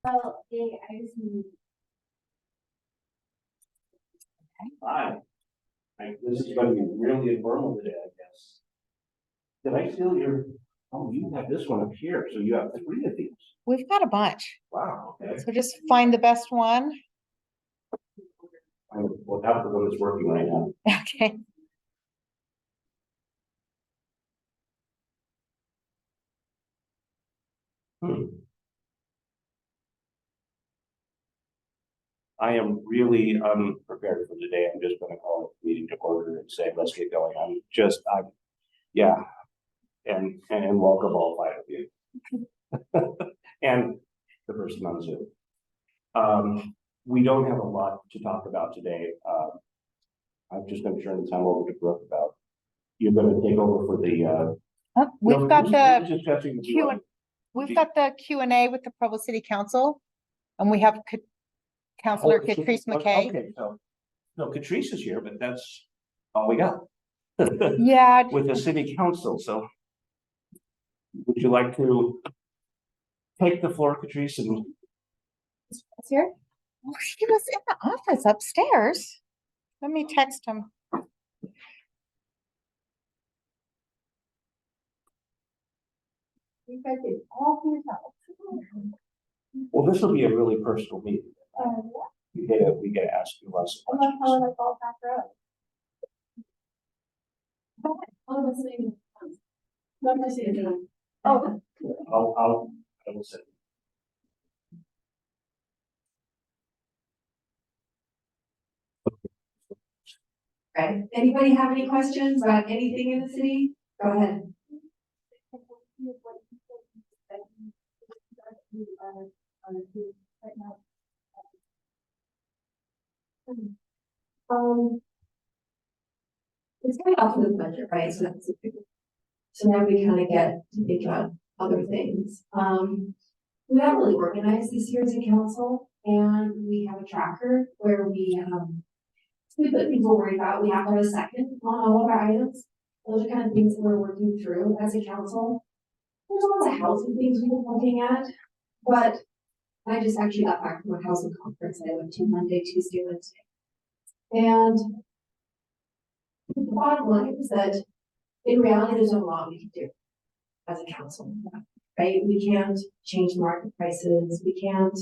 Well, I just need. Hi. This is going to be really informal today, I guess. Did I steal your? Oh, you have this one up here, so you have 3 of these. We've got a bunch, Wow. Okay. so just find the best one. Well, that's the one that's working right now. Okay. I am really unprepared for today. I'm just going to call it meeting to order and say, let's get going. Yeah. And welcome all 5 of you. And the person on Zoom. We don't have a lot to talk about today. I'm just going to turn the time over to Brooke about. You're going to take over for the. We've got the we've got the Q&A with the Provo City Council, and we have Councilor Catrice McKay. Okay, so no, Catrice is here, but that's all we got. Yeah. With the city council. So would you like to take the floor, Catrice? And Here? Oh, he was in the office upstairs. Let me text him. You guys did all for yourself. well, this will be a really personal meeting. Yeah. We get to ask you lots of I'm not questions. like all back row. Oh, that's the not my city. Oh. I will say. Right. Anybody have any questions about anything in the city? Go ahead. It's kind of off of the budget, right? So now we kind of get to think about other things. We got really organized this year as a council, and we have a tracker where we put things we're worried about. We have to have a second on all of our items. Those are kind of things that we're working through as a council. There's lots of housing things we've been looking at, but I just actually got back from a housing conference I went to Monday, Tuesday, Wednesday. And the bottom line is that in reality, there's a lot we can do as a council, right? We can't change market prices. We can't.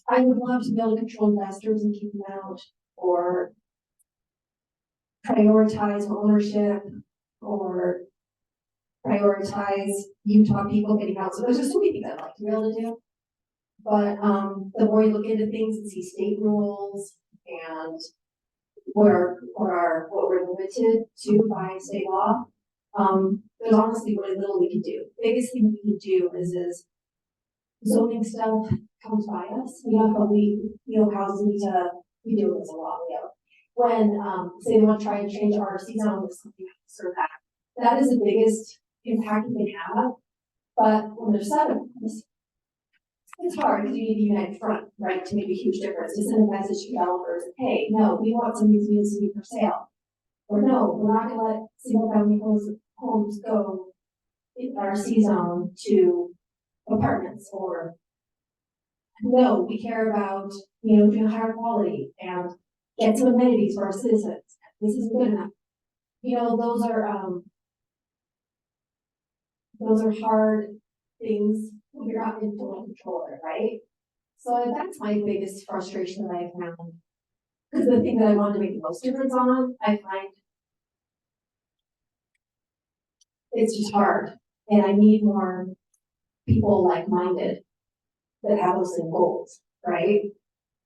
I would love to be able to control investors and keep them out, or prioritize ownership, or prioritize Utah people getting out. So there's just so many things I'd like to be able to do. But the more you look into things and see state rules and what we're limited to by state law, there's honestly really little we can do. The biggest thing we can do is zoning stuff comes by us. We know how housing we deal with this a lot. When say they want to try and change our season with something or that is the biggest impact we can have. But when there's 7 of us, it's hard because you need a united front, right, to make a huge difference, to send a message to developers, hey, no, we want some of these units to be for sale. Or no, we're not gonna let single family homes go in our C zone to apartments. Or no, we care about, doing higher quality and get some amenities for our citizens. This isn't good enough. Those are hard things when you're not in full control, right? So that's my biggest frustration that I found. Because the thing that I wanted to make the most difference on, I find it's just hard. And I need more people like-minded that have those same goals, right?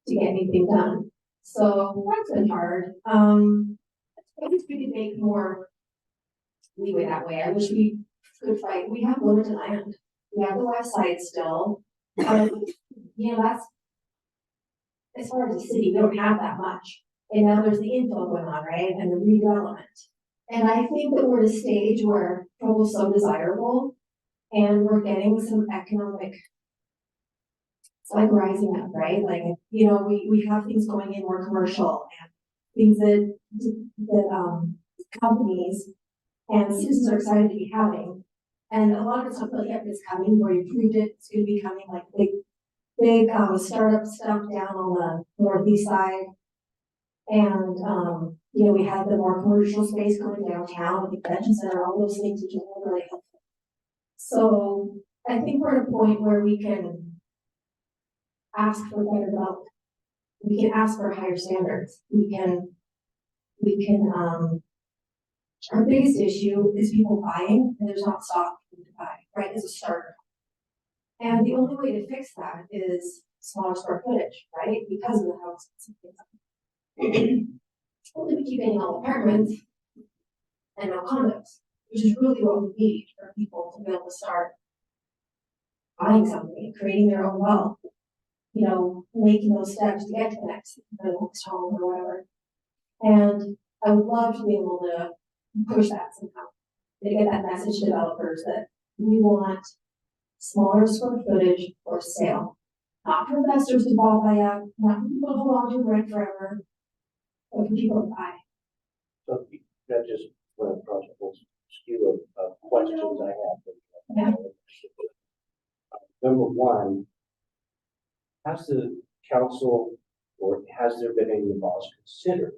To get anything done. So that's been hard. I wish we could make more leeway that way. I wish we could fight. We have limited land. We have the west side still. That's as far as the city, we don't have that much. And now there's the infill going on, right? And the redevelopment. And I think that we're at a stage where Provo's so desirable and we're getting some economic, it's like rising up, right? Like, we have things going in more commercial and things that companies and citizens are excited to be having. And a lot of it's not really yet, it's coming, where you approved it, it's gonna be coming like big, startup stuff down on the northeast side. And, you know, we had the more commercial space going downtown, the convention center, all those things, which is really helpful. So I think we're at a point where we can ask for better development. We can ask for higher standards. We can, our biggest issue is people buying and there's not stock to buy, right, as a starter. And the only way to fix that is smaller square footage, right, because of the houses. Only we keep getting all apartments and no condos, which is really what we need for people to be able to start buying something, creating their own wealth, you know, making those steps to get to the next home or whatever. And I would love to be able to push that somehow, to get that message to developers that we want smaller square footage for sale, not for investors to buy up, not for people to hold on to rent forever, but for people to buy. So that just went across a whole skew of questions I have. Yeah. Number one, has the council or has there been any laws considered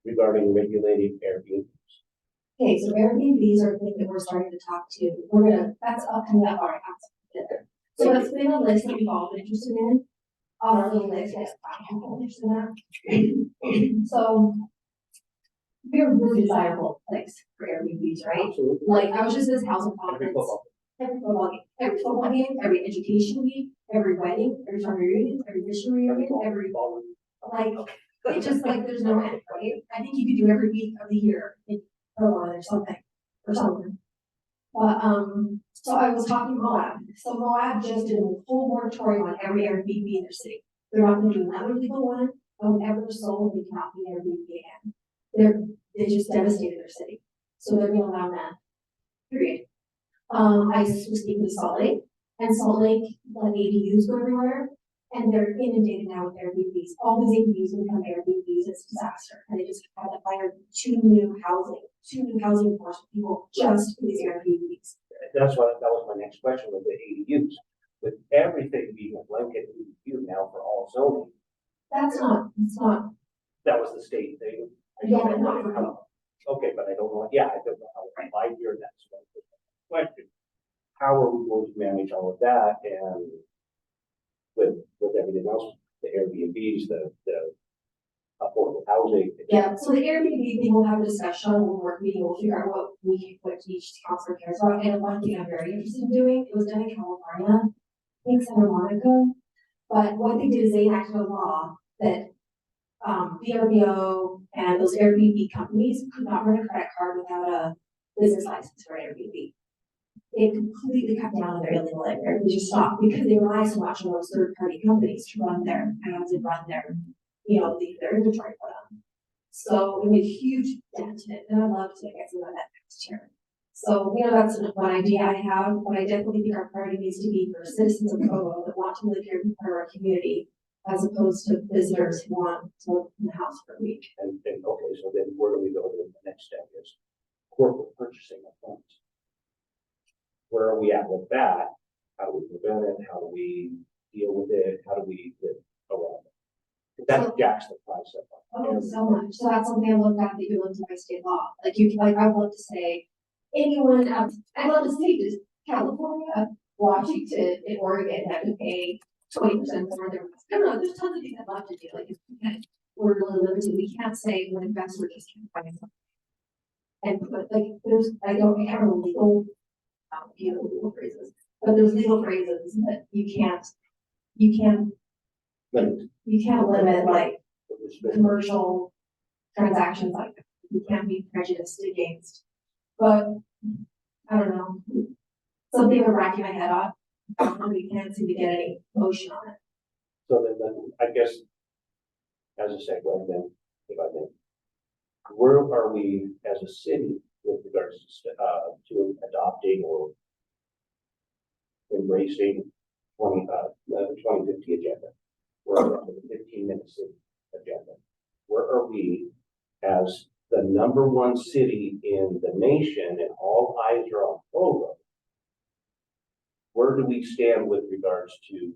regarding regulating Airbnbs? Okay, so Airbnbs are things that we're starting to talk to. That's up coming up our council. So that's been a list that we've all been interested in. On our little list, yes, I have been interested in that. So we're a really desirable place for Airbnbs, right? Absolutely. Like I was just at this housing Every conference. football. Every football game, every education week, every wedding, every family reunion, every mission reunion, every like it's just like there's no end, right? I think you could do every week of the year in Provo or something. But so I was talking to Moab. So Moab just did a full moratorium on every Airbnb in their city. They're not gonna do another legal one, and whenever they're sold, they cannot be Airbnb again. They just devastated their city. So they're gonna allow that. Period. I was speaking to Salt Lake, and Salt Lake, let ADUs go everywhere, and they're inundated now with Airbnbs. All these ADUs become Airbnbs, it's a disaster. And they just had to hire two new housing enforcement people just for these Airbnbs. That was my next question with the ADUs. With everything being a blanket ADU now for all zoning, It's not, that was the state thing. Yeah, but not for me. Okay, but I don't know, yeah, I don't know how, I hear that. So question, how are we going to manage all of that and with everything else, the Airbnbs, the affordable housing? yeah, so the Airbnb thing, we'll have a discussion, we'll work meeting, we'll figure out what each councilor cares about. And one thing I'm very interested in doing, it was done in California, I think Santa Monica. But what they did is they enacted a law that VRBO and those Airbnb companies could not run a credit card without a business license for Airbnb. It completely cut down on their illegal labor. They just stopped because they rely so much on those third-party companies to run their ads and run their, their inventory for them. So it made a huge dent in it, and I'd love to get some of that next year. So, that's one idea I have, but I definitely think our priority needs to be for citizens of Provo that want to live here and be part of our community, as opposed to visitors who want to live in the house for a week. And okay, so then where do we go? The next step is corporate purchasing of homes. Where are we at with that? How do we prevent it? How do we deal with it? How do we get around it? That jacks the price up. Oh, so much. So that's something I looked at that you looked at by state law. Like I would love to say anyone else, I'd love to say just California, Washington, and Oregon have to pay 20% more than I don't know, there's tons of things I'd love to do. Like we're really limited. We can't say when investors just can't find something. And put I can't remember legal phrases, but there's legal phrases that you can't limit like commercial transactions like that. You can't be prejudiced against. But I don't know. Something I'm racking my head off. We can't seem to get any motion on it. So then I guess as a segue then, if I may, where are we as a city with regards to adopting or embracing the 2050 agenda? We're on the 15-minute city agenda. Where are we as the #1 city in the nation and all eyes are on Provo where do we stand with regards to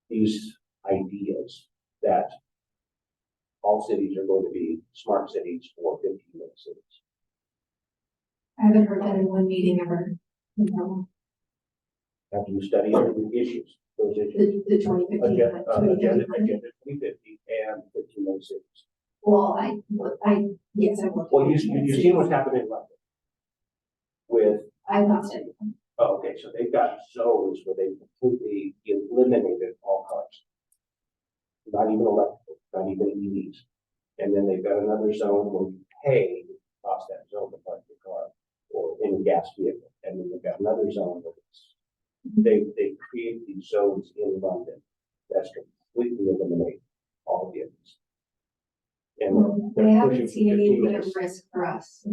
these ideas that all cities are going to be smart cities or 15-minute cities? I haven't heard that in one meeting ever. No. Have you studied the issues, those issues? The 2050. Agenda 2050. 2050 and 15-minute cities. Well, yes, I will. Well, you've seen what's happened in London with, I've not studied them. oh, okay, so they've got zones where they completely eliminated all cars. Not even electrical, not even EVs. And then they've got another zone where you pay to cross that zone to park your car or in a gas vehicle. And then they've got another zone where they create these zones in London that's completely eliminate all vehicles. And They they're haven't pushing seen any 15 input of minutes. risk for us.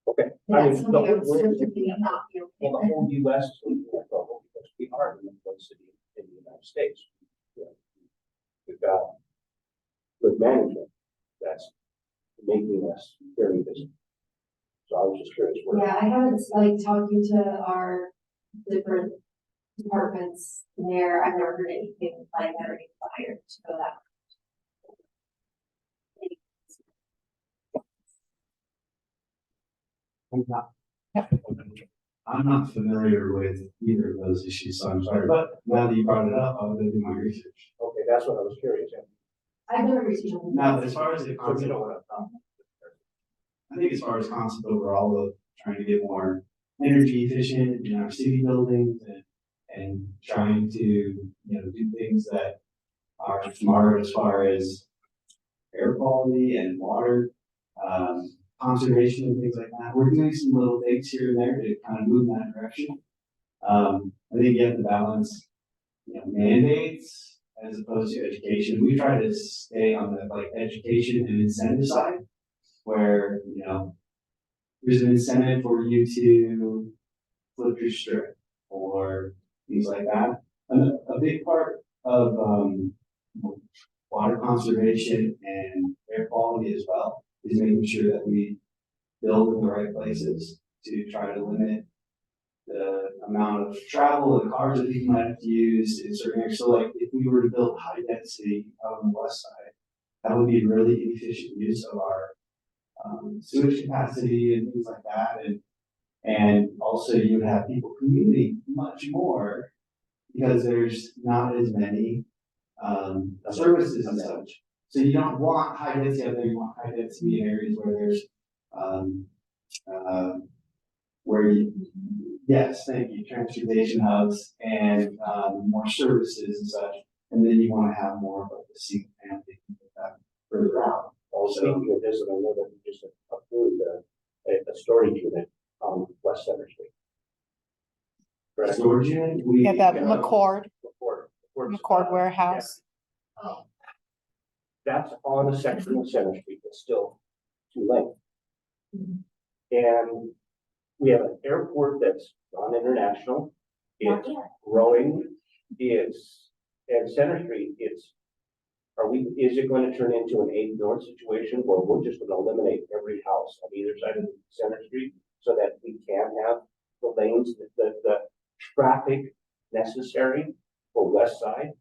Okay. That's the something I whole- would certainly not be okay Well, the with. whole US is looking at trouble because we are the number one city in the United States. You know, we've got good management that's making us very busy. So I was just curious where. Yeah, I haven't, like, talking to our different departments there, I've never heard anything like that or any fire to go that. I'm not familiar with either of those issues, so I'm sorry, but now that you brought it up, I'll go do my research. Okay, that's what I was curious. I've never received them. Now, as far as the So you concept, know what I'm talking I think as far as concept overall of trying to get more energy efficient in our city buildings and trying to, do things that are smart as far as air quality and water, conservation and things like that. We're doing some little things here and there to kind of move in that direction. I think you have to balance, mandates as opposed to education. We try to stay on the education and incentive side, where there's an incentive for you to flip your strip or things like that. A big part of water conservation and air quality as well is making sure that we build in the right places to try to limit the amount of travel and cars that people might have to use in certain areas. So if we were to build high density out on the west side, that would be really inefficient use of our sewage capacity and things like that. And also you would have people commuting much more because there's not as many services and such. So you don't want high density out there, you want high density in areas where there's yes, thank you, transportation hubs and more services and such. And then you want to have more of the single family further out. Also, speaking of this, and I know that we just approved a storage unit on West Center Street. Correct? Storage unit, Yeah, that McCord McCord warehouse. Oh. That's on a section of Center Street that's still too late. And we have an airport that's non-international. It's growing. And Center Street, is it going to turn into an 8 North situation where we're just going to eliminate every house on either side of Center Street so that we can have the lanes, the traffic necessary for West Side?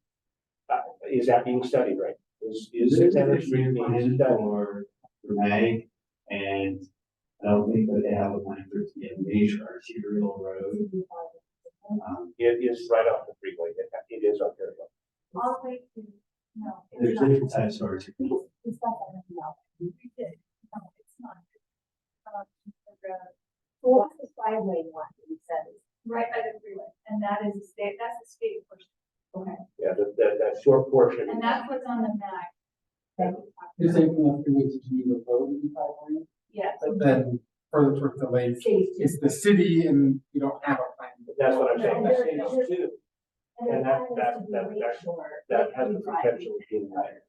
Is that being studied right? Is Center Street being studied? for Mag, and I don't think that they have a plan for it to be a major arterial road. It is right off the freeway. It is arterial. All the way to, no. it's There's not. different types of arterial. It's not that, no. We did. No, it's not. What's the 5-lane one that you said is right by the freeway, and that is the state, that's the state portion. Okay. Yeah, that short portion. And that's what's on the map. that we talked You're about. saying from the freeway to Geneva Road in 5 lane, Yes. but then further towards the lake, it's the city and you don't have a plan. That's what I'm saying. No, That's there- phase 2. And that has the potential of being higher.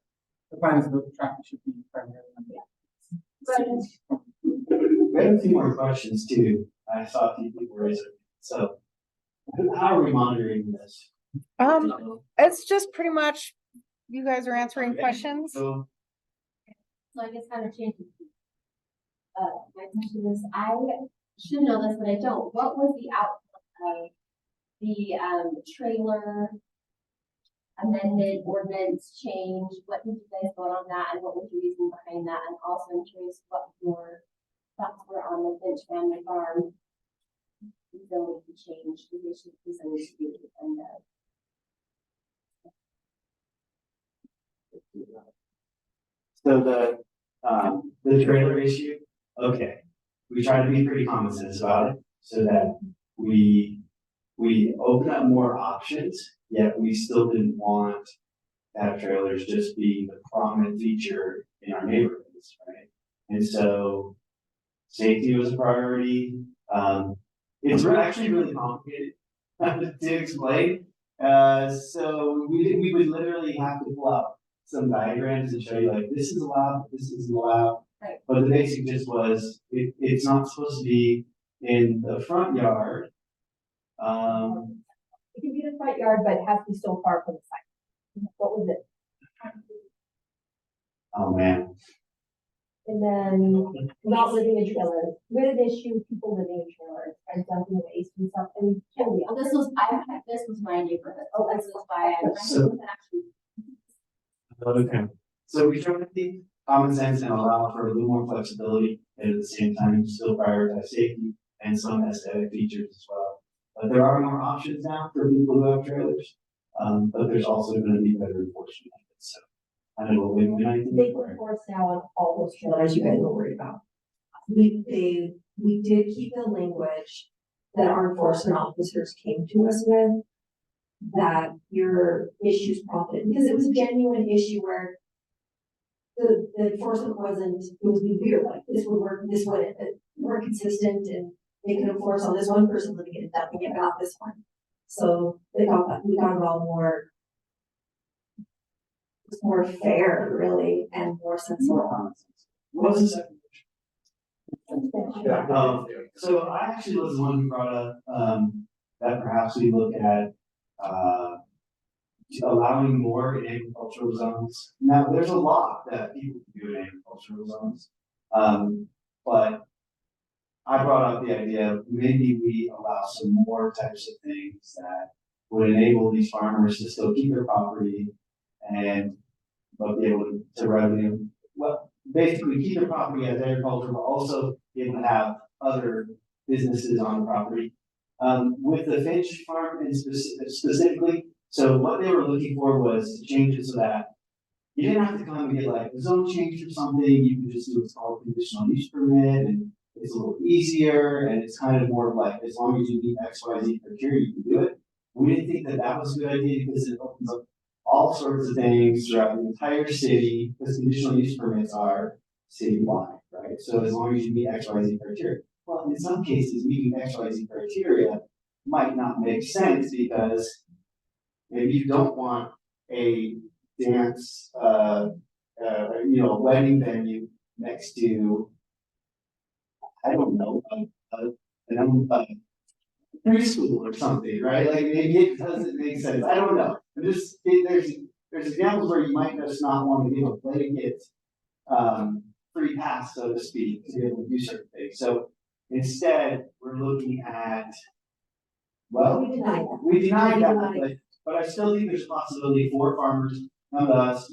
The plan is that the traffic should be primarily on the cities. We have a few more questions too. I saw a few people raise it. So how are we monitoring this? It's just pretty much, you guys are answering Okay. questions. So So I guess kind of changing. My question is, I should know this, but I don't. What was the outcome of the trailer amended ordinance change. What did you guys vote on that, and what was the reason behind that? And also I'm curious what your thoughts were on the Finch Family Farm zoning change, the issue presented to you, and So the trailer issue, okay, we try to be pretty common sense about it, so that we open up more options, yet we still didn't want to have trailers just be the prominent feature in our neighborhoods, right? And so safety was a priority. It's actually really complicated to explain. So we would literally have to pull out some diagrams and show you like, this is allowed, this isn't allowed. Right. But the basic just was, it's not supposed to be in the front yard. It can be the front yard, but it has to be so far from the side. What was it? Oh man, And then not living in trailers, we had an issue with people living in trailers and dumping waste and stuff, and can we? this was this was my neighborhood. Oh, this was why I So- actually. okay. So we try to be common sense and allow for a little more flexibility, and at the same time, still prioritize safety and some aesthetic features as well. But there are more options now for people who have trailers, but there's also gonna be better enforcement methods, so. I don't know, when I think. They were forced now on all those trailers you guys were worried about. We did keep the language that our enforcement officers came to us with, that your issues prompted, because it was a genuine issue where the enforcement wasn't, it was weird, like this would work, this wouldn't, we're consistent, and they could enforce on this one person living in a dumping it, but not this one. So we got it all more fair, really, and more sensible. What was the second? So I actually was the one who brought up, that perhaps we look at, allowing more in agricultural zones. Now, there's a lot that people can do in agricultural zones. But I brought up the idea of maybe we allow some more types of things that would enable these farmers to still keep their property and but be able to revenue, well, basically keep their property as agriculture, but also be able to have other businesses on the property. With the Finch farm in specifically, so what they were looking for was to change it so that you didn't have to come and get like a zone change or something. You could just do what's called conditional use permit, and it's a little easier, and it's kind of more of like, as long as you meet XYZ criteria, you can do it. We didn't think that that was a good idea because it opens up all sorts of things throughout the entire city, because conditional use permits are citywide, right? So as long as you meet XYZ criteria. Well, in some cases, meeting XYZ criteria might not make sense because maybe you don't want a dance, wedding venue next to, I don't know, preschool or something, right? Like maybe it doesn't make sense. I don't know. There's examples where you might just not want to give a blanket free pass, so to speak, to be able to do certain things. So instead, we're looking at, well, We denied that. we denied that, but I still think there's a possibility for farmers to come to us,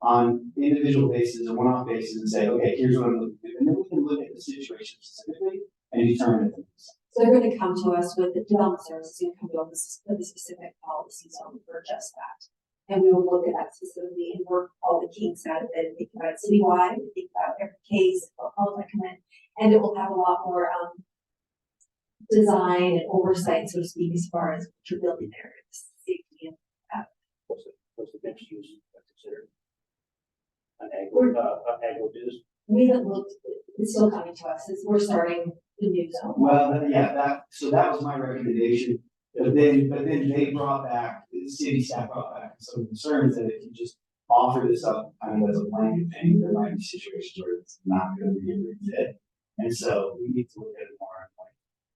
on individual basis or one-off basis and say, okay, here's what I'm looking to do. And then we can look at the situation specifically and determine if it's. So they're gonna come to us with the development services, and come to us with the specific policies on for just that. And we will look at that specifically and work all the kinks out of it, and think about it citywide, and think about every case, what policy I come in, and it will have a lot more, design and oversight, so to speak, as far as what you're building there, safety and. What's the next use considered? An agro business? We haven't looked, it's still coming to us, we're starting the new zone. Well, yeah, so that was my recommendation, but then they brought back, the city staff brought back some concerns that if you just offer this up kind of as a blanket thing, there might be situations where it's not gonna be a good fit. And so we need to look at it more.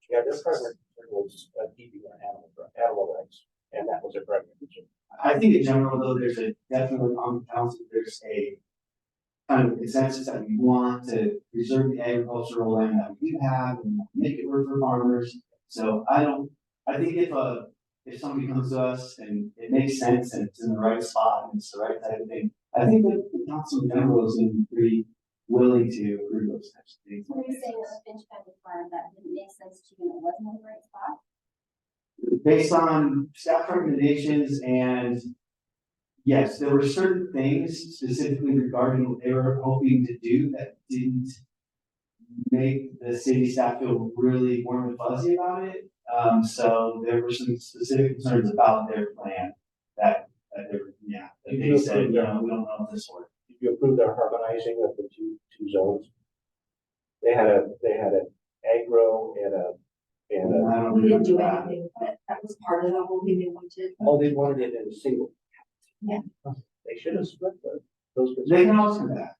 Yeah, this primary concern was keeping animal rights, and that was a primary concern. I think in general, though, there's definitely on the council, there's a kind of consensus that we want to preserve the agricultural land that we do have and make it work for farmers. So I think if somebody comes to us and it makes sense and it's in the right spot and it's the right type of thing, I think that the council in general is going to be pretty willing to approve those types of things. So you're saying that the Finch family farm that didn't make sense to you and it wasn't in the right spot? Based on staff recommendations and yes, there were certain things specifically regarding what they were hoping to do that didn't make the city staff feel really warm and fuzzy about it. So there were some specific concerns about their plan that they said, we don't know if this works. Did you approve their harmonizing of the two zones? They had an agro and a. I don't We didn't do remember that. anything, but that was part of the whole thing they wanted. Oh, they wanted it in a single. Yeah. They should have split those. They can always come back.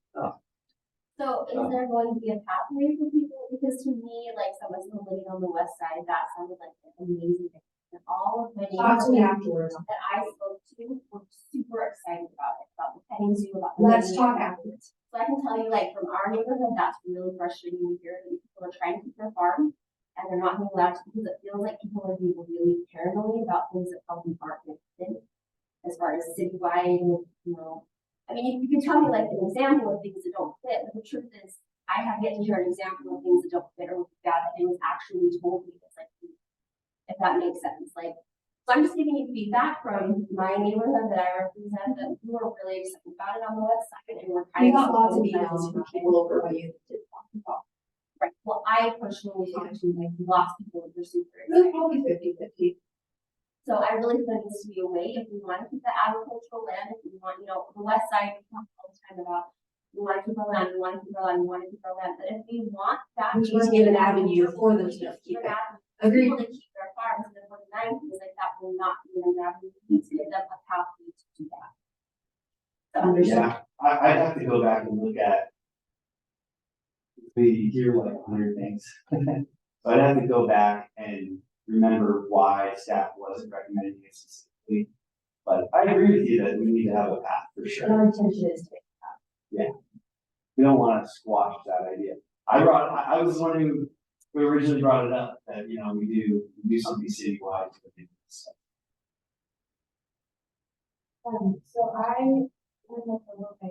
So is there going to be a pathway for people? Because to me, like someone who's living on the west side, that sounded like an amazing thing. And all of my Talk to me neighbors afterwards. that I spoke to were super excited about it, about the petting zoo, about the. Let's menu. talk afterwards. So I can tell you, like, from our neighborhood, that's really frustrating to hear that people are trying to keep their farm and they're not being allowed to, because it feels like people are being really paranoid about things that probably aren't connected as far as citywide, I mean, you can tell me like an example of things that don't fit, but the truth is, I have yet to hear an example of things that don't fit or that things actually told me. It's like, if that makes sense, like, so I'm just giving you feedback from my neighborhood that I represent, that we were really excited about it on the west side, and we're We kind got of. lots of emails from people over by you that did talk about. Right, well, I personally talked to like lots of people that were super It was excited. probably 50-50. So I really think there needs to be a way, if we want to keep the agricultural land, if we want, the west side, we talk all the time about, we want to keep our land, we want to keep our land, we want to keep our land, but if we want that. We just give an avenue for them to keep it. Agreed. People to keep their farms, and then for the 90s, like that will not be an avenue, we need to give them a pathway to do that. So, Yeah, I'd have to go back and look at. We hear like 100 things. So I'd have to go back and remember why staff wasn't recommending it specifically. But I agree with you that we need to have a path for And sure. our intention is to We don't want to squash that idea. I was the one who originally brought it up that, we do something citywide. So I went with the low pay.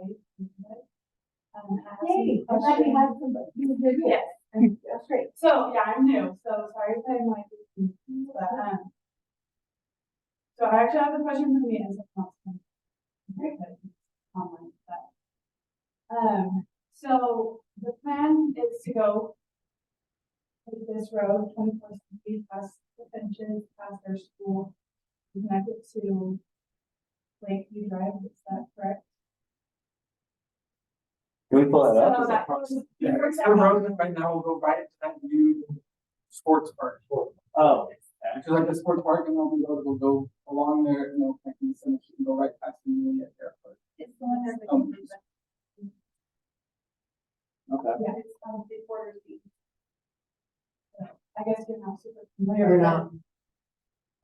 Yay, I'm glad we had somebody. Yes, that's great. So, yeah, I'm new, so sorry if I might be confused, but, so I actually have a question for me as a councilman. Very good. Online, but, so the plan is to go take this road 24 feet past the Finches, past their school, connect it to Lakeview Drive, is that correct? Can we pull that So up? that goes. The road right now will go right to that new sports park. Oh, Because like the sports park and all the road will go along there, connecting the center, you can go right past the new airport. It's the one that's. okay. Yeah, it's 3/4 feet. So, I guess you're not super familiar. We're with not.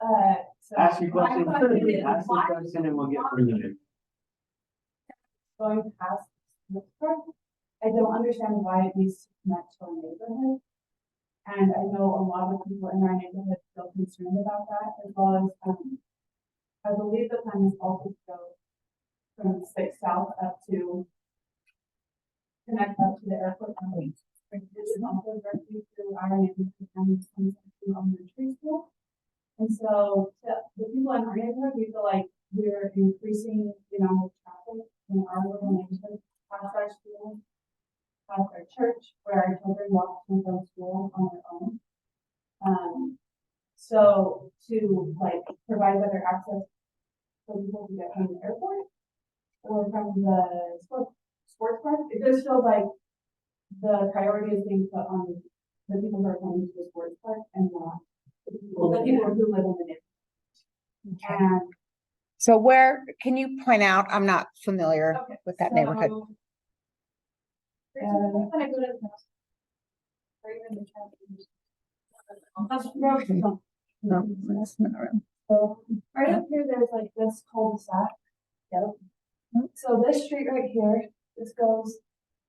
that. So. Ask your question. my question is, Ask the why question and we'll get further. Going past this park, I don't understand why it needs to connect to our neighborhood. And I know a lot of people in our neighborhood feel concerned about that, as well as, I believe the plan is also to go from 6 south up to connect up to the airport. This is also directly through our neighborhood and to elementary school. And so the people in our neighborhood, we feel like we're increasing, traffic in our little neighborhood, past our school, past our church, where our children walk to and from school on their own. So to provide better access for people to get from the airport or from the sports park, it just feels like the priority is being put on the people who are coming to the sports park and not the people who live in the neighborhood. And So where, can you point out, I'm not familiar Okay, with that neighborhood. When I go to the house. Or even the traffic. No, that's not right. So right up here, there's this cul-de-sac. Yep. So this street right here, the school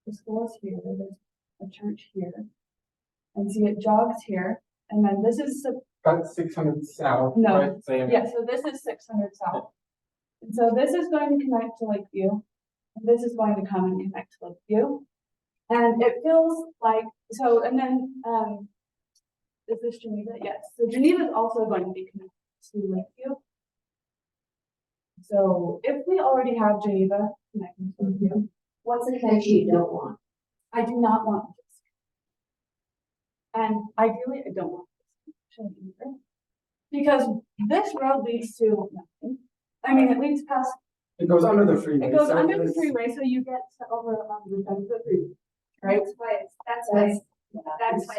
is here, there's a church here. And see, it jogs here, And then this is, About 600 south, No. right? Same. yeah, so this is 600 south. And so this is going to connect to Lakeview. And this is going to come and connect to Lakeview. And it feels like, so, and then, is this Geneva? Yes. So Geneva is also going to be connected to Lakeview. So if we already have Geneva connecting to Lakeview, What's the connection you don't want? I do not want this. And ideally, I don't want this either. Because this road leads to nothing. I mean, it leads past, It goes under the freeway. it goes so under the it's- freeway, so you get to over on the end of the freeway, right? That's why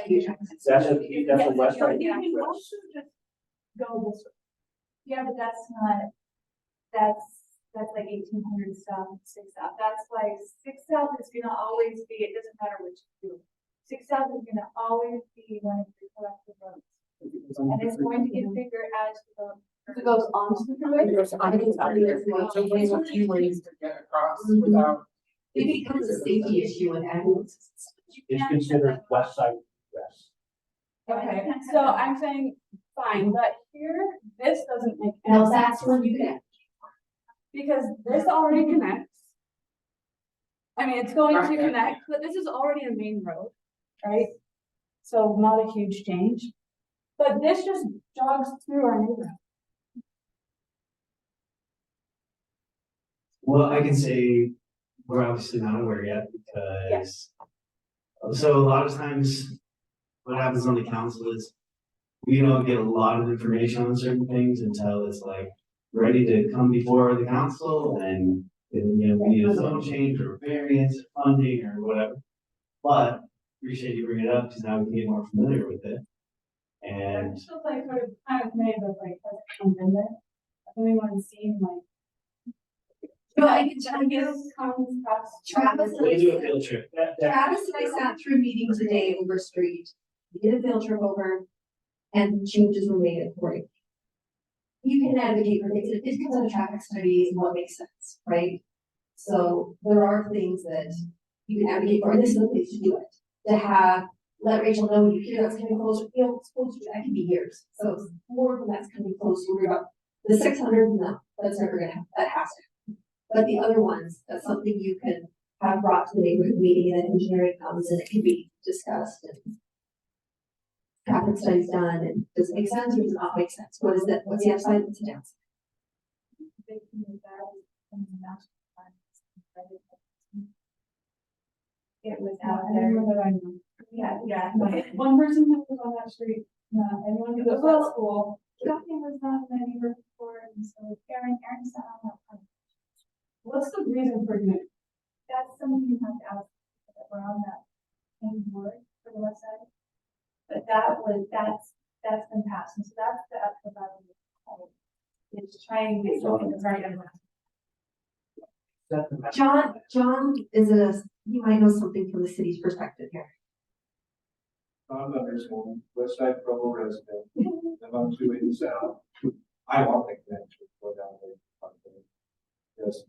you. That's a west side. You can also just go this way. Yeah, but that's like 1800 south, 6 south. That's why 6 south is gonna always be, it doesn't matter which you do. 6 south is gonna always be one of the collective roads. it goes under And the it's going to freeway. get bigger as the. If it goes onto the freeway. It goes under the freeway. So there's a few ways to get across without. It becomes a safety issue with ambulances. It's considered west side west. Okay, so I'm saying, fine, but here, this doesn't make any Now sense. that's when you connect. Because this already connects. I mean, it's going to Right. connect, but this is already a main road, right? So not a huge change. But this just jogs through our neighborhood. Well, I can say we're obviously not aware yet because. So a lot of times what happens on the council is we don't get a lot of information on certain things until it's like ready to come before the council and, you know, we need a zone change or variance, funding or whatever. But appreciate you bringing it up because now we can get more familiar with it. And It's just like sort of kind of made of like, has it come in there? Has anyone seen like? No, I can tell you, This comes past. Travis and We'll do a field trip. Travis and I sat through meetings today over street. We did a field trip over and changes were made accordingly. You can advocate for things, it depends on the traffic studies and what makes sense, right? So there are things that you can advocate for, and this is the place to do it. To have, let Rachel know when you hear that's coming closer, you know, it's supposed to, that can be years. So it's more when that's coming close, you worry about the 600, no, that's never gonna happen, that has to. But the other ones, that's something you can have brought to the neighborhood meeting and then engineering comes and it can be discussed and traffic studies done and does it make sense or does it not make sense? What is that? What's the upside? What's the downside? It was Yeah, out there. anyone that I know. Yeah. One person who was on that street, anyone who goes to that school. Kathy was not in the neighborhood before, and so Aaron sat on that part. What's the reason for doing it? That's something you have to ask, that we're on that same board for the west side. But that's been passed, and so that's the actual battle. It's trying to get something that's already done. John you might know something from the city's perspective here. I'm understanding, West Side Provo resident, live on 280 South. I want the connection to go down there. Because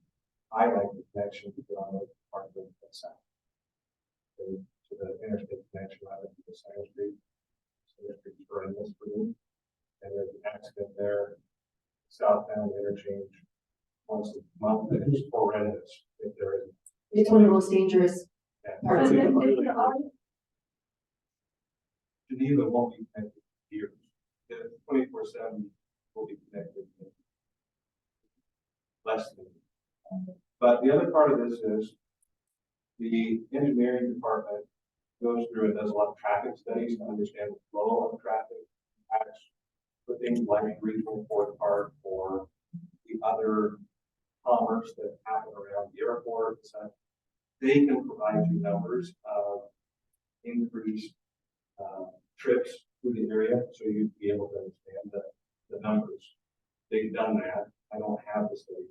I like the connection to go on the Parkway to the south. To the interstate connection out of the Center Street. So it's pretty horrendous for me. And there's an accident there, southbound interchange. Once a month, and it's horrendous if there is. It's one of the most dangerous parts of the road. Geneva won't be connected here. 24/7 will be connected. Less than. But the other part of this is the engineering department goes through and does a lot of traffic studies to understand the flow of traffic. Acts for things like regional fourth park or the other commerce that happen around the airport. So they can provide you numbers of increased trips through the area, so you'd be able to understand the numbers. They've done that. I don't have this study.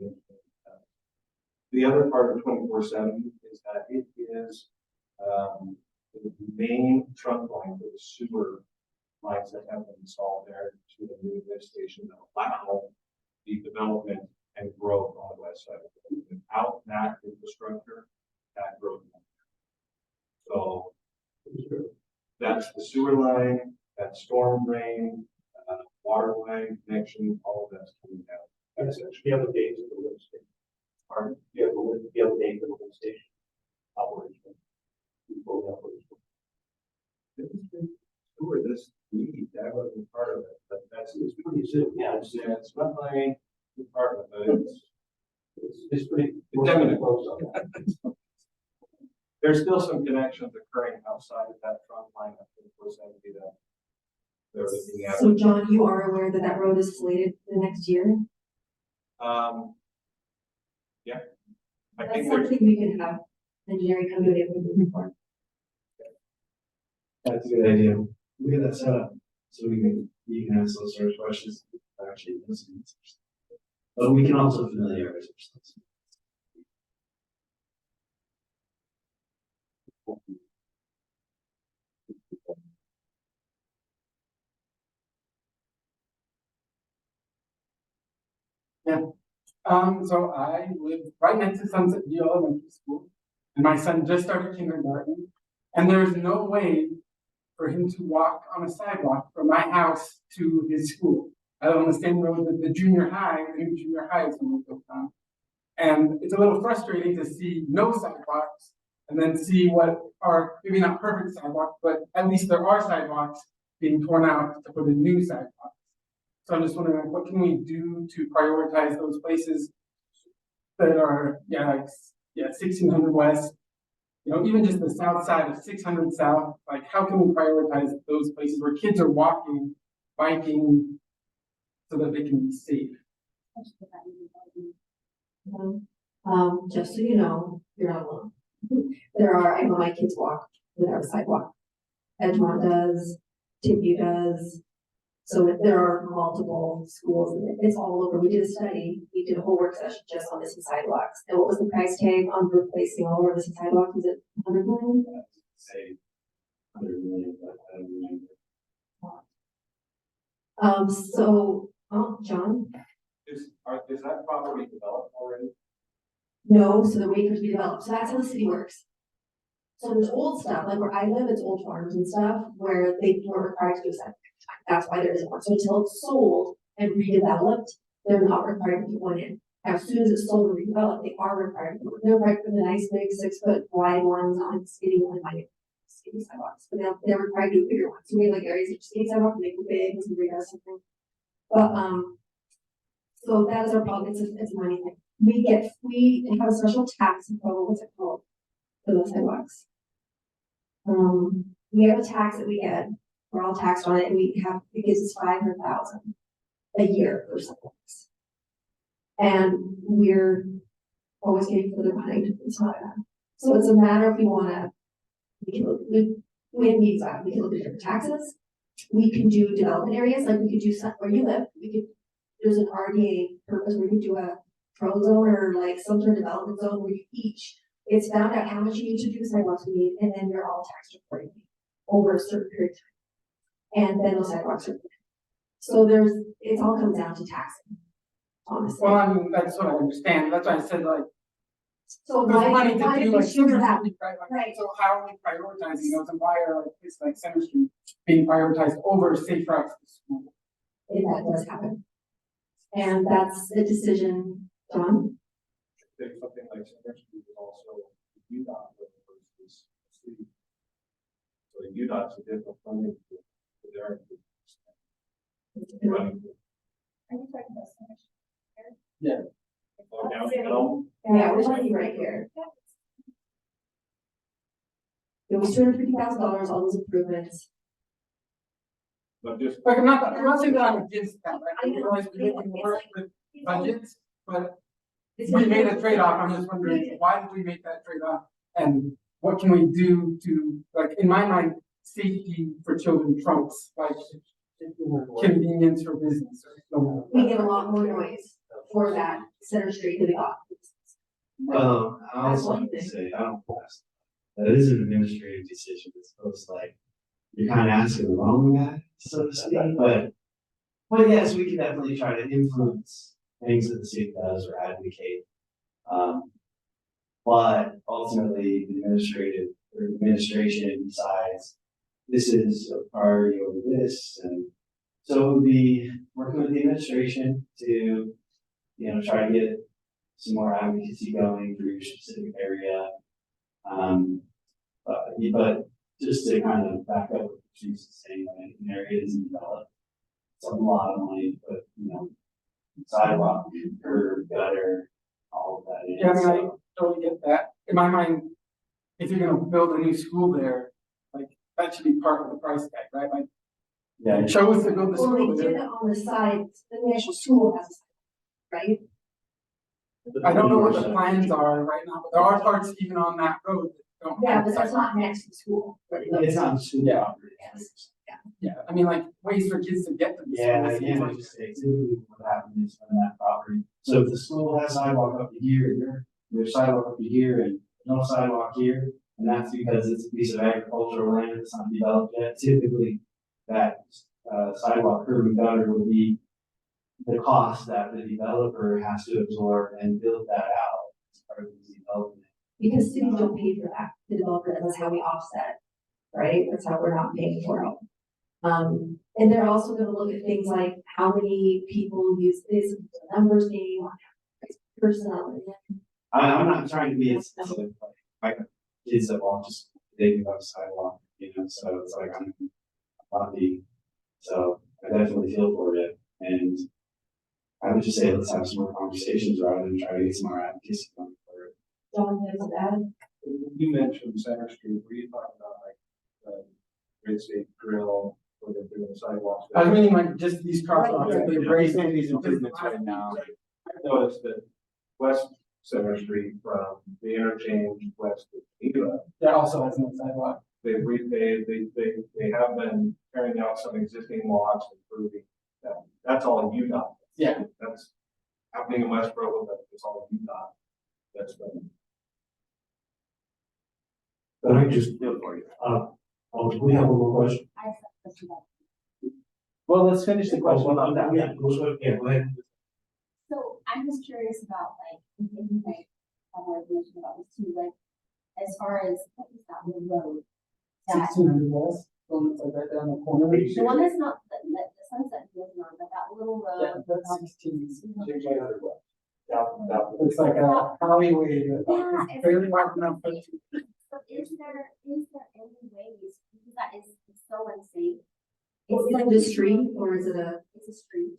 The other part of 24/7 is that it is the main trunk line for the sewer lines that have been installed there to the new lift station that allow the development and growth on the west side. Without that infrastructure, that growth. So that's the sewer line, that storm drain, water line connection, all of that's coming down. That's actually. You have a date for the lift station. Pardon? You have a date for the lift station. Operation. Fully operational. Who are this we, that wasn't part of it, but it's Pretty soon, yeah, it's not my department, but it's pretty. it's definitely close on that. There's still some connections occurring outside of that trunk line, I think, for 70 that they're looking at. So John, you are aware that that road is slated for the next year? Yeah. I That's think there's, something we can have engineering come do it if we're for. That's a good idea. We get that set up, so you can ask those sort of questions, actually listen. But we can also familiarize ourselves. So I live right next to Sunset View Elementary School, and my son just started kindergarten, and there's no way for him to walk on a sidewalk from my house to his school. I live on the same road that the junior high, the new junior high is going to go down. And it's a little frustrating to see no sidewalks and then see what are maybe not perfect sidewalks, but at least there are sidewalks being torn out to put in new sidewalks. So I'm just wondering, what can we do to prioritize those places that are, like 1600 West, even just the south side of 600 South, like how can we prioritize those places where kids are walking, biking, so that they can be safe? Just so you know, you're not alone. I know my kids walk without a sidewalk. Edgemont does, Tippy does. So there are multiple schools, and it's all over. We did a study, we did a whole work session just on missing sidewalks. And what was the price tag on replacing all of our missing sidewalks? Was it 100 million? Say 100 million, but I don't remember. John? is that property developed already? No, so the wait for it to be developed. So that's how the city works. So there's old stuff, like where I live, it's old farms and stuff where they were required to do septic. That's why there isn't one. So until it's sold and redeveloped, they're not required to put one in. As soon as it's sold and redeveloped, they are required to put one. They're required to put the nice big 6 foot wide ones on skinny sidewalks, but they're required to do bigger ones. So we have like areas of skinny sidewalk, make them big, so we have something. But so that is our problem. It's a money thing. We have a special tax in Provo, what's it called? For the sidewalks. We have a tax that we get. We're all taxed on it, and it gives us 500,000 a year for sidewalks. And we're always getting further behind. It's not enough. So it's a matter if we have needs on. We can look at different taxes. We can do development areas, like we could do where you live. There's an RDA purpose where we could do a pro zone or like some sort of development zone where it's found out how much you need to do sidewalks we need, and then you're all taxed accordingly over a certain period of time. And then those sidewalks are. So it all comes down to taxing, honestly. Well, I mean, that's what I understand. That's why I said So there's money to why do did like we choose that? right? So how are we prioritizing those, and why are places like Center Street being prioritized over safe routes to school? That does happen. And that's a decision, John. There's something like Center Street is also UDOT versus city. So the UDOT's a different funding for their. Running. Are you talking about so much? Yeah. Oh, downhill. Yeah, we're talking right here. It was $250,000, all those improvements. But just. Like, I'm not saying that I'm against that, right? I realize we're making work with budgets, but we made a trade-off. I'm just wondering, why did we make that trade-off? And what can we do to, like, in my mind, safety for children trumps, like, convenience for business. We get a lot more noise for that Center Street than we got. I also want to say, that is an administrative decision. It's supposed you're kind of asking the wrong guy, so to speak. But yes, we can definitely try to influence things that the city does or advocate. But ultimately, the administration decides this is a priority over this, and so we'll be working with the administration to, try to get some more advocacy going for your specific area. But just to kind of back up what she's saying, like, an area isn't developed. It's a lot of money to put, sidewalk, curb, gutter, all of that in. Yeah, I mean, I So, totally get that. In my mind, if you're gonna build a new school there, like, that should be part of the price tag, right? Like, yeah, you chose to build the Well, school they did it there. on the side, the actual school has, right? I don't know what the plans are right now, but there are parts even on that road that don't Yeah, have but that's sidewalks. not next to school. it's not school Yeah. property. Yes. Yeah, I mean, like, ways for kids to get to the school. Yeah, it seems again, I like. just say typically what happens is on that property. So if the school has sidewalk up to here, there's sidewalk up to here and no sidewalk here, and that's because it's a piece of agricultural land that's not developed yet. Typically, that sidewalk curb and gutter would be the cost that the developer has to absorb and build that out as part of the development. Because cities don't pay for that, the developer, that's how we offset, right? That's how we're not paying for it. And they're also gonna look at things like how many people use this, the numbers game, personnel. I'm not trying to be as specific, like, my kids that walk just thinking about the sidewalk, so it's like I'm lucky. So I definitely feel for it, and I would just say let's have some more conversations rather than try to get some more advocacy going for it. John knows that. You mentioned Center Street, were you talking about like the Great State Grill, where they're doing the sidewalks? I mean, like, just these crosswalks, Right, they've yeah. raised Making these these improvements right now. I've noticed that West Center Street from the interchange west of Geneva, That also has no sidewalk. they've repaved, they have been tearing out some existing lots, improving that. That's all UDOT. Yeah. That's happening in West Provo, but it's all UDOT. That's been. But I just feel for you. We have one more question. I have a question about. Well, let's finish the question. Yeah, go ahead. So I'm just curious about like, if you might have more information about this too, like, as far as what is that little road? That, 1600 west, the one that's like right there on the corner. the one that's not, the sunset goes on, but that little Yeah, road. that's 16. Yeah. It's like a alleyway. Yeah, It's barely wide enough for. So is there any ways, because that is so unsafe? Is it the street or is it a? It's a street.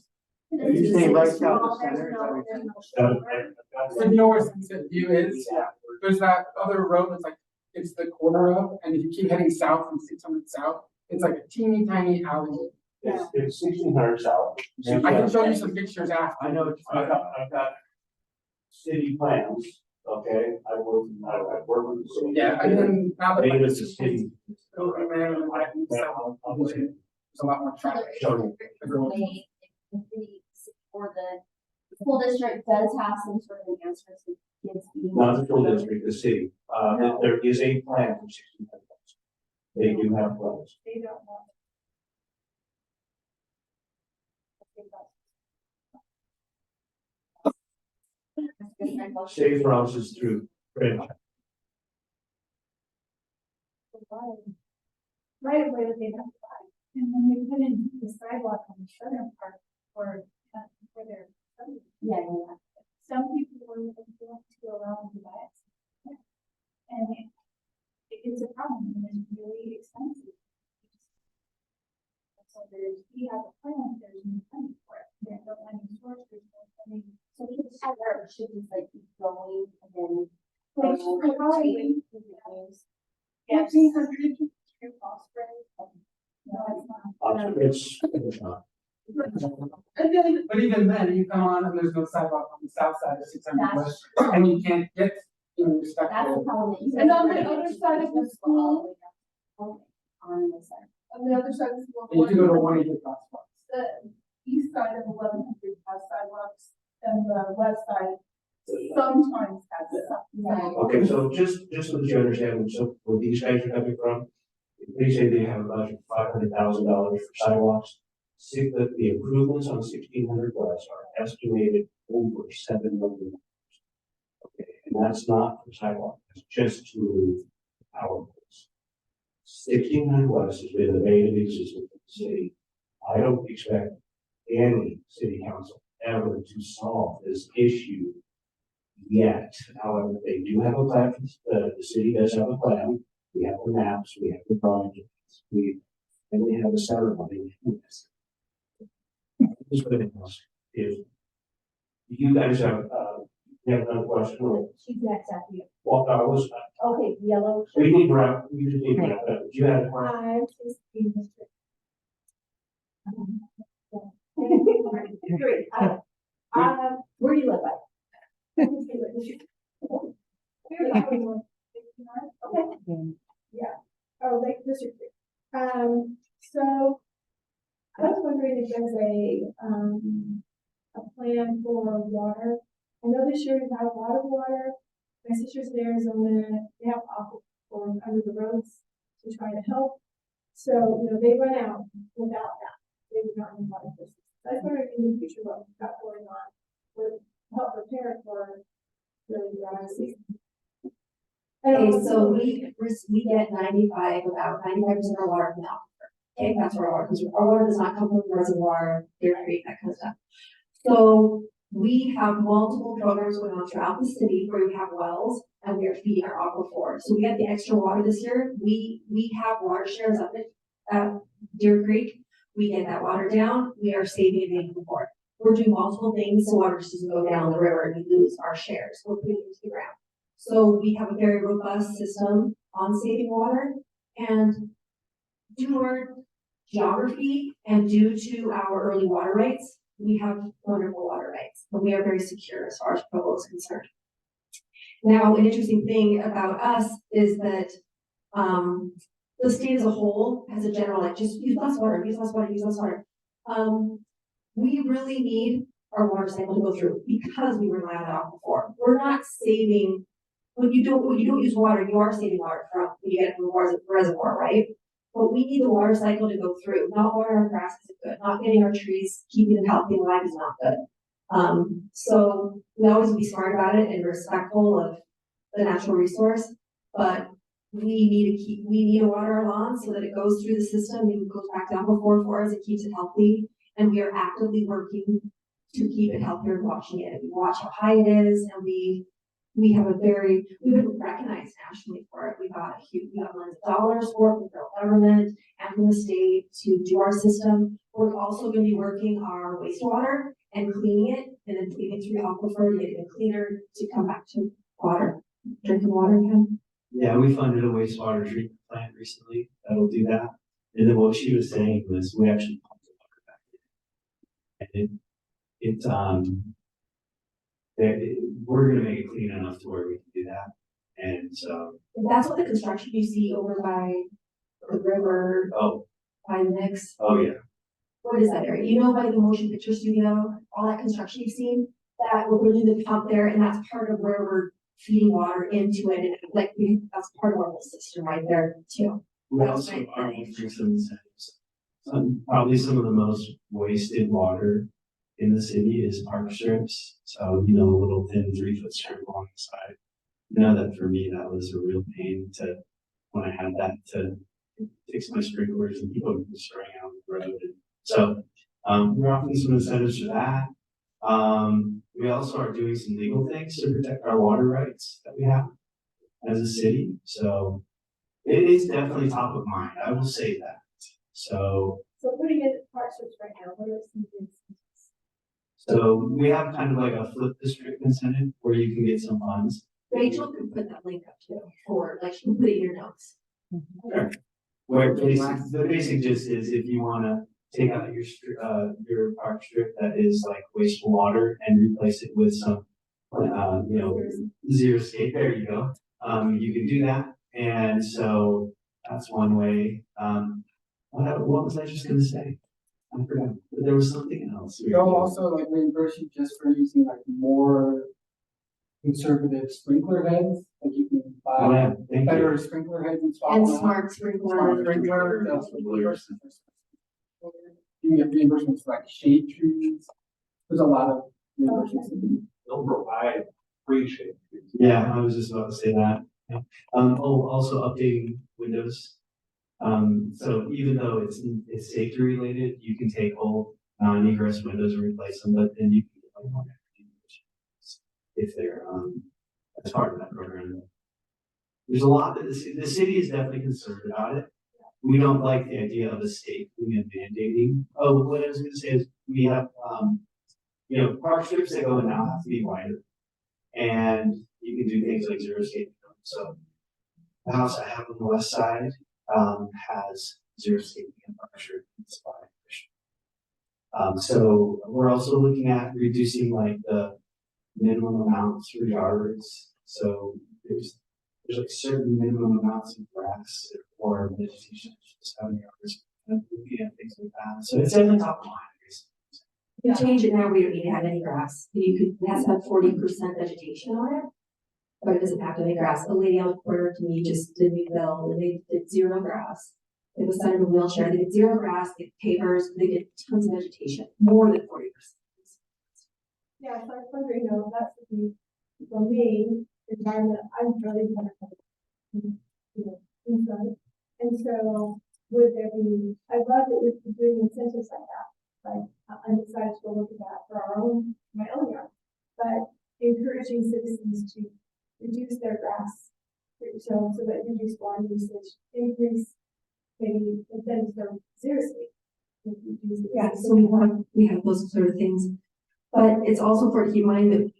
Are you saying right There's down the no- center? there's no shoulder. So you know where Sunset View is? Yeah. There's that other road that's like, it's the corner of, and if you keep heading south from 600 south, it's like a teeny tiny alley. It's 1600 south. I can show you some pictures after. I know, I've got city plans, okay, I work with the city. Yeah, and then now that. Maybe it's a city. Building there, and like, there's a lot more So traffic. there is a way, if the city or the school district does have some sort of an answer to kids being. Not the school district, the city, there is a plan for 1600. They do have plans. They don't want. Safe routes is through Fred. Right away that they have to buy. And when they put in the sidewalk on the southern part for their. Yeah, yeah. Some people were going to allow them to buy it. And it's a problem and it's really expensive. So we have a plan, there's no money for it. There's no money source, there's no money. So kids should just like keep going and then. Like, go for Halloween. to the news. Yes. 1400 true phosphorus. No, it's not. It's not. But even then, you come on and there's no sidewalk on the south side of 600 west, and you can't get, you're stuck That's there. the problem. that you And on guys the are other making side of the kids go all the school- way down. On the side. On the other side of the school. And you can go to one of your crosswalks. The east side of 1100 has sidewalks and the west side sometimes has some. Okay, so just so that you understand, so where these guys are coming from, they say they have a budget of $500,000 for sidewalks. See that the improvements on 1600 west are estimated over $7 million. Okay, and that's not for sidewalk, it's just to remove power poles. 1600 West has been the main existence of the city. I don't expect any city council ever to solve this issue yet. However, they do have a plan, the city does have a plan. We have the maps, we have the projects, and we have a ceremony. Just what it was. If you guys have another question or, She's next after you. well, I was, Okay, yellow. we need to wrap, you just need to wrap up. You had a question? I'm just being Mr. Great. Where do you live at? Okay. Yeah, oh, Lake District. So I was wondering if there's a plan for water. I know this year we have a lot of water. My sister's in Arizona, they have aquifers under the roads to try to help. So, you know, they run out without that. They do not need water systems. So I was wondering in the future what we've got going on would help prepare for really dry season. Okay, so we get about 95% of our water from the aquifer. Okay, that's where our water, because our water does not come from the reservoir, Deer Creek, that kind of stuff. So we have multiple programs going on throughout the city where we have wells and we are feeding our aquifer. So we get the extra water this year. We have water shares up at Deer Creek. We get that water down. We are saving and paying for it. We're doing multiple things so water just doesn't go down the river and we lose our shares. We're putting it into the ground. So we have a very robust system on saving water, and due to our geography and due to our early water rights, we have wonderful water rights, but we are very secure as far as Provo is concerned. Now, an interesting thing about us is that the state as a whole has a general, like, just use less water, use less water, use less water. We really need our water cycle to go through because we rely on that aquifer. We're not saving. When you don't use water, you are saving water from when you get it from the reservoir, right? But we need the water cycle to go through. Not watering our grass isn't good. Not getting our trees, keeping them healthy alive is not good. So we always be smart about it and respectful of the natural resource. But we need to water our lawns so that it goes through the system and it goes back down before for us. It keeps it healthy, and we are actively working to keep it healthier and watching it. We watch how high it is, and we've been recognized nationally for it. We got millions of dollars for it from the federal government and from the state to do our system. We're also going to be working our wastewater and cleaning it and then cleaning it through aquifer to get it cleaner to come back to water, drinking water again. Yeah, we funded a wastewater treatment plant recently that'll do that. And then what she was saying was we actually pumped the water back in. And we're gonna make it clean enough to where we can do that. And so. That's what the construction you see over by the river. Oh. By the Knicks. Oh, yeah. What is that area? You know, by the motion picture studio, all that construction you've seen, that we're doing the pump there, and that's part of where we're feeding water into it, and like that's part of our whole system right there too. We also are offering some incentives. Probably some of the most wasted water in the city is park strips. So, you know, a little thin 3-foot strip along the side. You know that for me, that was a real pain when I had that to fix my sprinklers and keep them from spraying out the road. And so, we're offering some incentives for that. We also are doing some legal things to protect our water rights that we have as a city. So it is definitely top of mind. I will say that. So putting in park strips right now, what are some things? So we have kind of like a flip district incentive where you can get some funds. Rachel can put that link up too, or like she can put it in your notes. Sure. Where the basic gist is if you want to take out your park strip that is like wasteful water and replace it with some, zero skate. There you go. You can do that, and so that's one way. What was I just going to say? I forgot. There was something else. They'll also like reimburse you just for using like more conservative sprinkler heads. Like you can buy better sprinkler heads and swap And them out. smart sprinkler. You can get reimbursements for like shade trees. There's a lot of reimbursements. They'll provide free shade. Yeah, I was just about to say that. Yeah. Also updating windows So even though it's safety related, you can take old non-egress windows and replace them, but then you can get like more energy efficiencies if they're, as part of that program. There's a lot that the city is definitely concerned about it. We don't like the idea of a state doing and mandating. Oh, what I was gonna say is we have, park strips that go in now have to be wider. And you can do things like zero skate. So the house I have on the west side, has zero skate and park strip. So we're also looking at reducing like the minimum amounts for yards. So there's like certain minimum amounts of grass or vegetation, just how many yards, looking at things like that. So it's definitely top of mind. You change it now, we don't need to have any grass. It has to have 40% vegetation on it. But it doesn't have to be grass. A lady on the corner to me just did me bill, and they did zero grass. It was set in a wheelchair, they did zero grass, they did pavers, they did tons of vegetation, more than 40%. Yeah, so I was wondering, that's the thing, for me, the environment, I'm really wonderful. Inside. And so, would there be, I love that you're doing incentives like that. Like, I'm excited to go look at that for my own yard. But encouraging citizens to reduce their grass, so that reduce water usage, increase maybe incentives for zero skate. Yeah, so we have those sort of things. But it's also for keep in mind that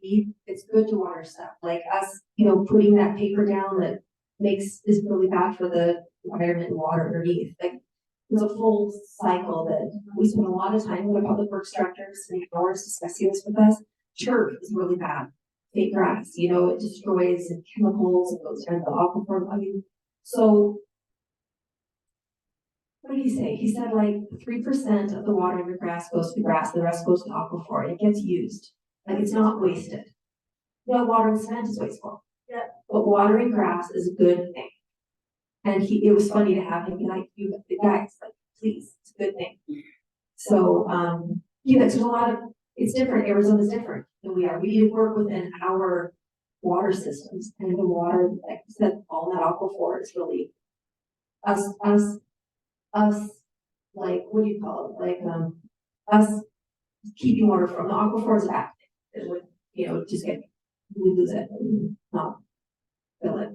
it's good to water stuff, like us, putting that paper down that is really bad for the environment and water underneath. Like, there's a full cycle that we spend a lot of time with the public works director, spending hours discussing this with us. Turf is really bad. Fake grass, it destroys chemicals, it goes down the aquifer. So what did he say? He said like 3% of the water in your grass goes to grass, the rest goes to aquifer. It gets used. Like, it's not wasted. No, water and cement is wasteful. Yeah. But watering grass is a good thing. And it was funny to have him be like, you guys, like, please, it's a good thing. So, there's a lot of, it's different. Arizona's different than we are. We need to work within our water systems, and the water, like I said, all that aquifer is really us, like, what do you call it? Like, us keeping water from the aquifer is a bad thing. It would, just we lose it and not fill it.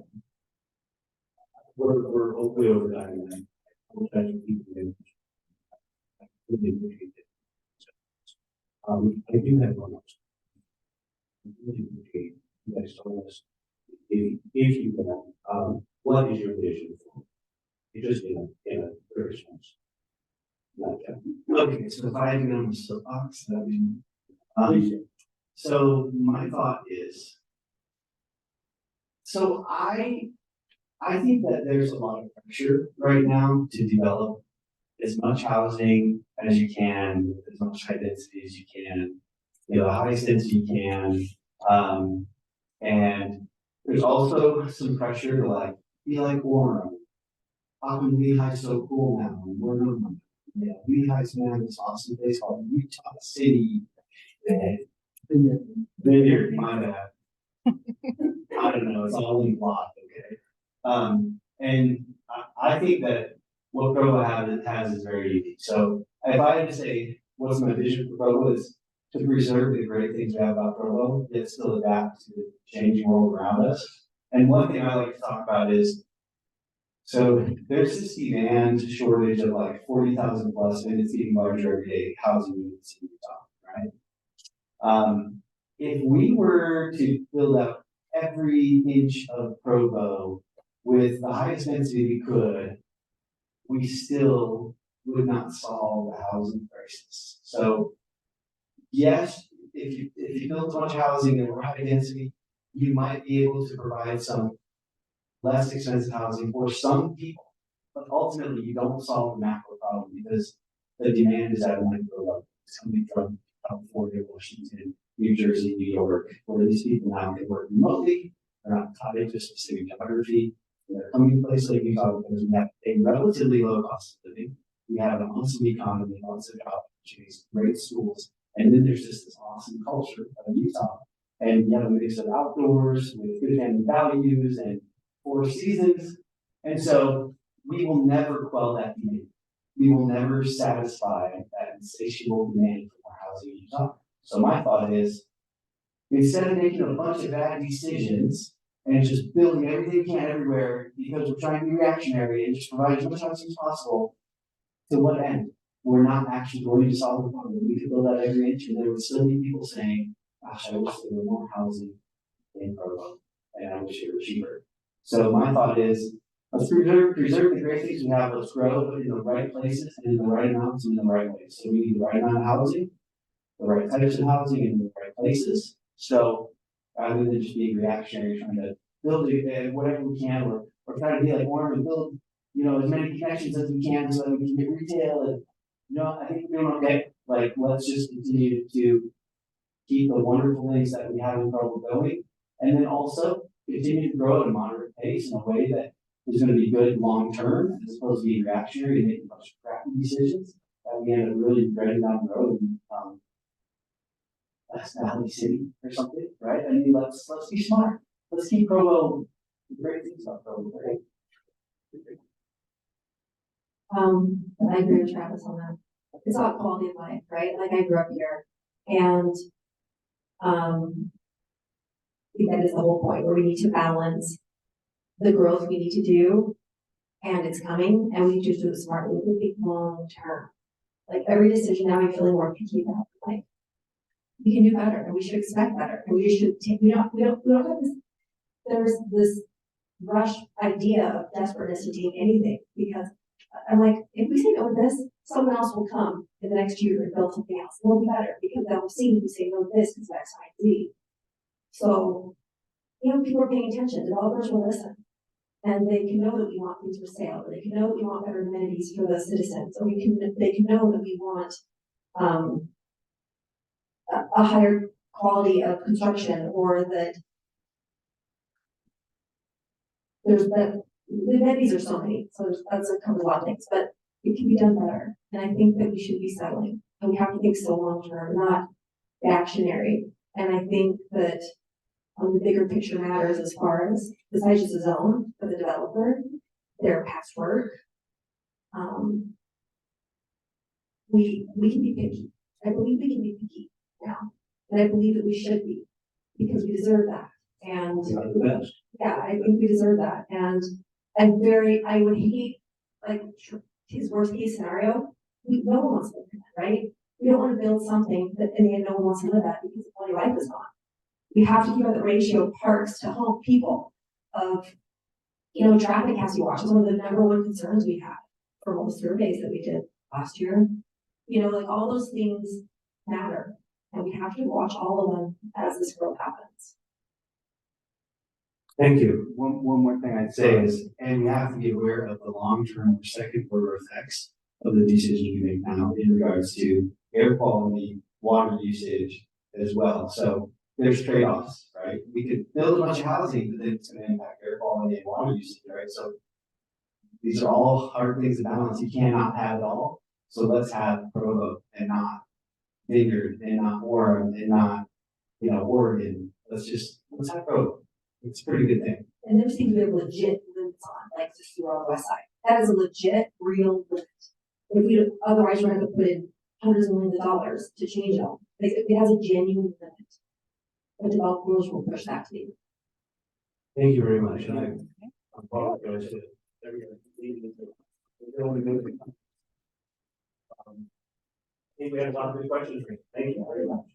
We're way over that. And we'll try to keep it in. I really appreciate it. I do have one more. I really appreciate you guys told us if you can, what is your vision for it? Just in a very small. Okay, so if I had to go on the soapbox, that would so my thought is, so I think that there's a lot of pressure right now to develop as much housing as you can, with as much high density as you can, the highest density you can. And there's also some pressure to like be like Warren. How come Lehigh's so cool now? Lehigh's man, this awesome place called Utah City. Been here, my bad. I don't know, it's all in block, okay? And I think that what Provo has is very unique. So if I had to say, what's my vision for Provo is to preserve the great things we have about Provo, yet still adapt to the changing world around us. And one thing I like to talk about is, so there's this demand shortage of like 40,000 plus, and it's getting larger every day, housing units in Utah, right? If we were to build up every inch of Provo with the highest density we could, we still would not solve the housing crisis. So yes, if you build so much housing and we're high density, you might be able to provide some less expensive housing for some people, but ultimately you don't solve the macro problem because the demand is at a micro level. It's coming from California, Washington, New Jersey, New York, where these people now can work remotely. They're not tied to specific geography. They're coming to places like Utah because we have a relatively low cost of living. We have an awesome economy, lots of job opportunities, great schools, and then there's just this awesome culture of Utah. And you have a mix of outdoors with good family values and 4 seasons. And so we will never quell that demand. We will never satisfy that insatiable demand for more housing in Utah. So my thought is, instead of making a bunch of bad decisions and just building everything we can everywhere because we're trying to be reactionary and just provide as much housing as possible, to what end? We're not actually going to solve the problem. We could build out every inch and there would still be people saying, gosh, I wish there were more housing in Provo and I wish it were cheaper. So my thought is, let's preserve the great things we have. Let's grow in the right places and in the right amounts and in the right ways. So we need the right amount of housing, the right types of housing in the right places. So rather than just being reactionary, trying to build it whatever we can, or try to be like Warren and build, as many connections as we can so that we can get retail. And I think we're doing okay. Like, let's just continue to keep the wonderful things that we have in Provo going, and then also continue to grow at a moderate pace in a way that is going to be good long term, as opposed to being reactionary and making a bunch of crappy decisions that we end up really dreading down the road. And, that's Valley City or something, right? I mean, let's be smart. Let's keep Provo the great things about Provo, right? I agree with Travis on that. It's all quality of life, right? Like, I grew up here, and I think that is the whole point, where we need to balance the growth we need to do, and it's coming, and we just do it smartly. We think long term. Like, every decision now, I'm feeling more picky about. Like, we can do better, and we should expect better, and we should take. We don't have this. There's this rush idea of desperateness to take anything, because I'm like, if we say no to this, someone else will come in the next year and build something else. It will be better because they'll see we say no to this because X, Y, Z. So, people are paying attention. Developers will listen, and they can know that we want things for sale, or they can know that we want better amenities for the citizens, or they can know that we want a higher quality of construction, or that there's the amenities are so many, so that's covers a lot of things, but it can be done better. And I think that we should be settling, and we have to think so long term, not reactionary. And I think that the bigger picture matters, as far as besides just a zone for the developer, their past work. We can be picky. I believe we can be picky now, and I believe that we should be, because we deserve that. And yeah, I think we deserve that. And I would hate, like, his worst case scenario. No one wants to live in that, right? We don't want to build something that in the end no one wants to live at, because the quality of life is gone. We have to keep up the ratio of parks to home people, of, traffic has to be watched. It's one of the number one concerns we had from all the surveys that we did last year. Like, all those things matter, and we have to watch all of them as this growth happens. Thank you. One more thing I'd say is, and we have to be aware of the long-term or second-order effects of the decisions we make now in regards to air quality, water usage as well. So there's trade-offs, right? We could build a bunch of housing, but then it's going to impact air quality and water usage, right? So these are all hard things to balance. You cannot have it all. So let's have Provo and not Vineyard and not Orem and not, Oregon. Let's have Provo. It's a pretty good thing. And there's things we have legit limits on, like just through our west side. That is a legit, real limit. If we otherwise we're going to put in hundreds of millions of dollars to change them. It has a genuine limit. The developers will push that to me. Thank you very much. And I apologize to everyone. I think we had a lot of good questions. Thank you very much.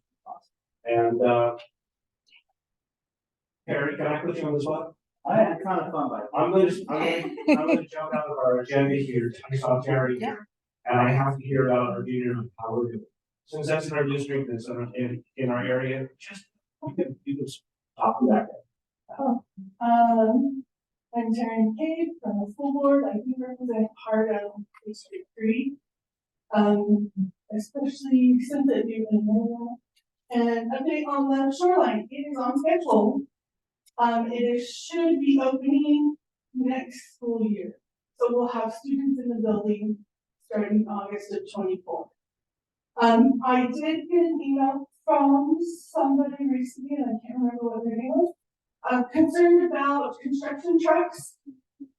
And Harry, can I put you on the spot? I had kind of fun, but I'm gonna jump out of our agenda here. I saw Terry here, and I have to hear about our junior how we're doing. Since that's in our district, that's in our area, just you can talk to that. I'm Taryn Cade from the school board. I do represent part of District 3, especially since I've been there. And update on the shoreline, it is on schedule. Should be opening next school year. So we'll have students in the building starting August of 24. I did get an email from somebody recently, and I can't remember what their name was, concerned about construction trucks.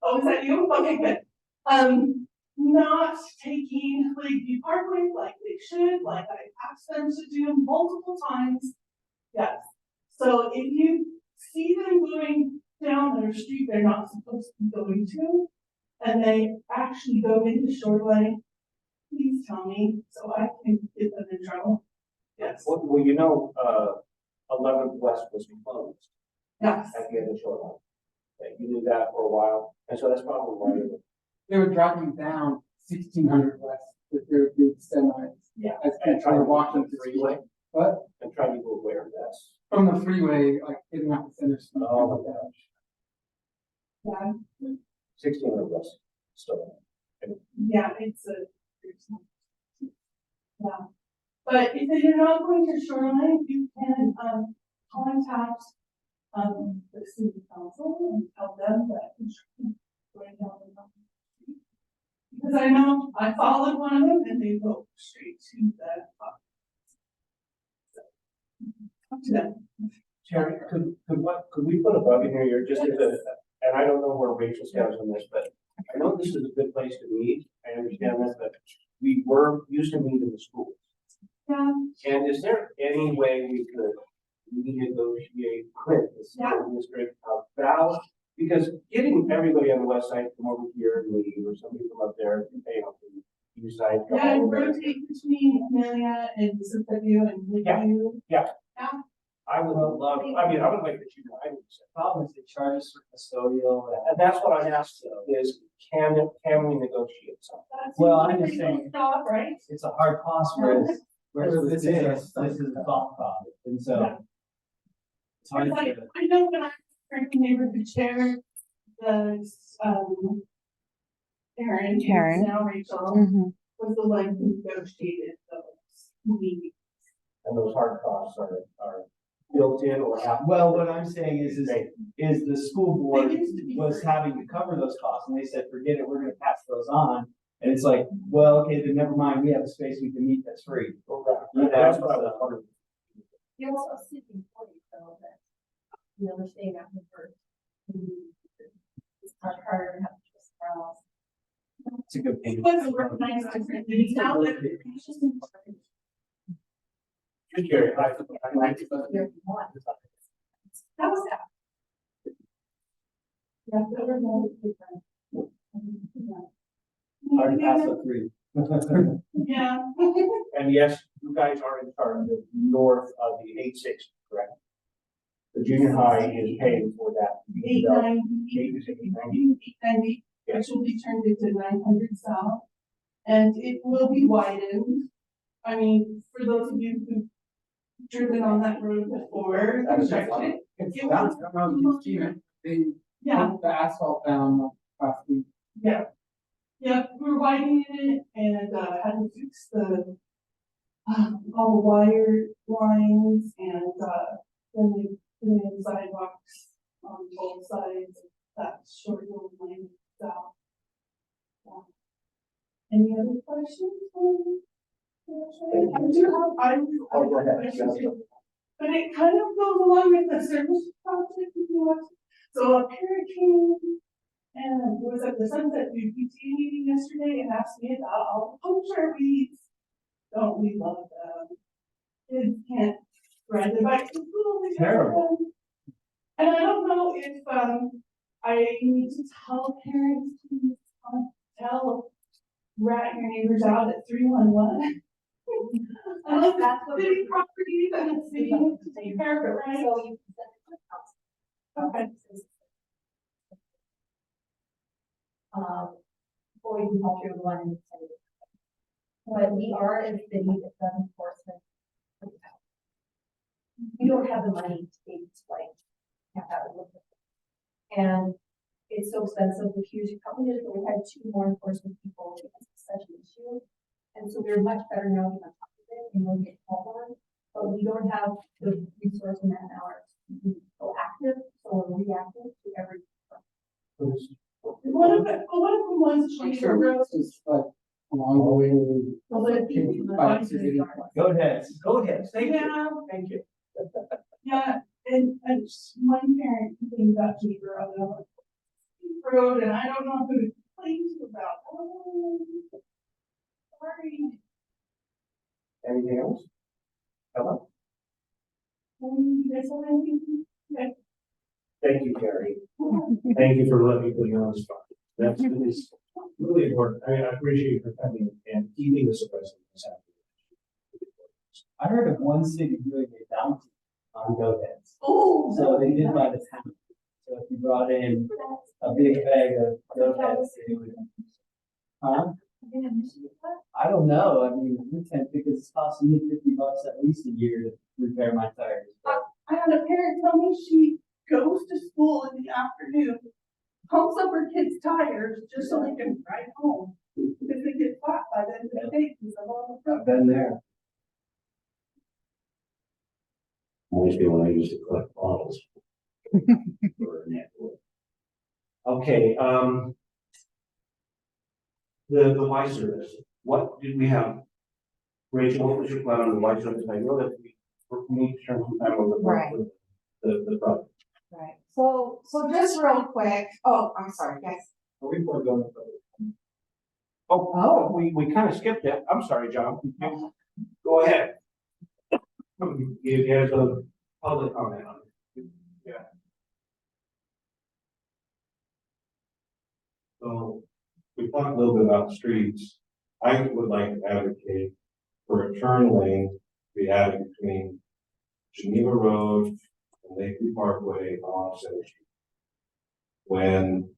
Oh, is that you? Okay, good. not taking Lakeview Parkway like they should, like I asked them to do multiple times. Yes, so if you see them going down their street they're not supposed to be going to, and they actually go into shoreline, please tell me so I can get them in trouble. Yes. Well, you know, 11th West was closed Yes. at the end of Shoreline. Okay, you knew that for a while, and so that's probably why. They were driving down 1600 West with their big semis. Yeah. As And people trying were to walking walk the to freeway. school. What? And trying to go where that's. From the freeway, like getting out the center street. Oh my gosh. Yeah. 1600 West. So. Yeah, it's a. Yeah. But if you're not going to shoreline, you can, contact, the city council and tell them that construction is going down the street. Because I know I followed one of them and they go straight to the, so, up to them. Terry, could we put a bug in here just as a, and I don't know where Rachel stands on this, but I know this is a good place to meet. I understand that, but we were used to meet in the schools. Yeah. And is there any way we could negotiate with the school district about, because getting everybody on the west side from over here and leave, or somebody from up there, you know, from the east side. Yeah, and rotate between Amelia and Centennial and Lakeview. Yeah. Yeah. I would love, I mean, I would like to see the Problem is they charge us for custodial. and that's what I'm asking is, can we negotiate something? That's Well, I'm usually just saying- Stop, right? It's a hard cost, whereas this is a soft cost, and so. It's hard It's like, to. I know when I was a neighborhood chair, the, Karen, Karen. now Rachel, Mhm. was the one who negotiated those meetings. And those hard costs are built in or have. Well, what I'm saying is the school board They used to be was free. having to cover those costs, and they said, forget it, we're gonna pass those on. And it's like, well, okay, then never mind, we have a space we can meet that's free. And that's what I was wondering. You're also a city employee, so that, you know, they're staying out here for. It's much harder to have to trust somewhere else. It's a good It point. was recognized different things now that it's just important. Good, Gary. I like it. How was that? Yeah, that was more different. Hard to pass a three. Yeah. And yes, you guys are in charge of north of the 860, correct? The junior high is paying for that. 890, which will be turned into 900 south. And it will be widened. I mean, for those of you who've driven on that road before, construction, It's down, I don't know if you've seen it. They yeah, put the asphalt down last week. yeah. Yeah, we're widening it and, had to fix the, all the wire lines and, then they put in sidewalks on both sides of that short little lane south. Yeah. Any other questions? I do have, I Oh, go have ahead. questions too. But it kind of goes along with the service project if you want. So a parent came and was at the Sunset View PTA meeting yesterday and asked me about all the puncture weeds. Don't we love them? Kids can't ride their bikes to school. because of Terrible. them. And I don't know if, I need to tell parents to tell rat your neighbors out at 311. That's what City properties and it's city needs to take care of it, right? So you can send it to the council. Okay. Or you can call through one and send it. But we are a city that does enforcement. We don't have the money to be explained. Have that look at it. And it's so expensive. A couple years ago, we had 2 more enforcement people because it's such an issue. And so we're much better now on top of it and we'll get called on. But we don't have the resource and man hours to be proactive, so we're reactive to every. One of them was I'm Lakeshore sure Drove. it's just like along the way. Well, but Can bikes are getting- Go ahead. Go ahead. Thank you. Yeah, Thank you. yeah, and one parent complained about Jeeper on the road, and I don't know who to talking to you about. Oh, sorry. Anything else? Hello? That's all I need. Thank you, Carrie. Thank you for letting me put you on the spot. That's is really important. I appreciate you for coming and keeping this a precedent. I heard of one city doing a bounty on go-heads. Oh. So they did by the town. So if you brought in a big bag of go-heads, they would. Huh? I don't know. I mean, because it's costing me $50 at least a year to repair my tires. But I had a parent tell me she goes to school in the afternoon, pumps up her kids' tires just so they can ride home. Because they get flat by the end of the day because of all the. I've been there. Always be when I used to collect bottles. For an airport. Okay, the YServe, what did we have? Rachel, what was your plan on the YServe? I know that we need to turn some time over Right. the project. Right. So just real quick, oh, I'm sorry, yes. Are we going to? Oh, we kind of skipped it. I'm sorry, John. Go ahead. You guys a public comment on it. Yeah. So we talked a little bit about streets. I would like to advocate for a turn lane to be added between Geneva Road and Lakeview Parkway on Center Street. When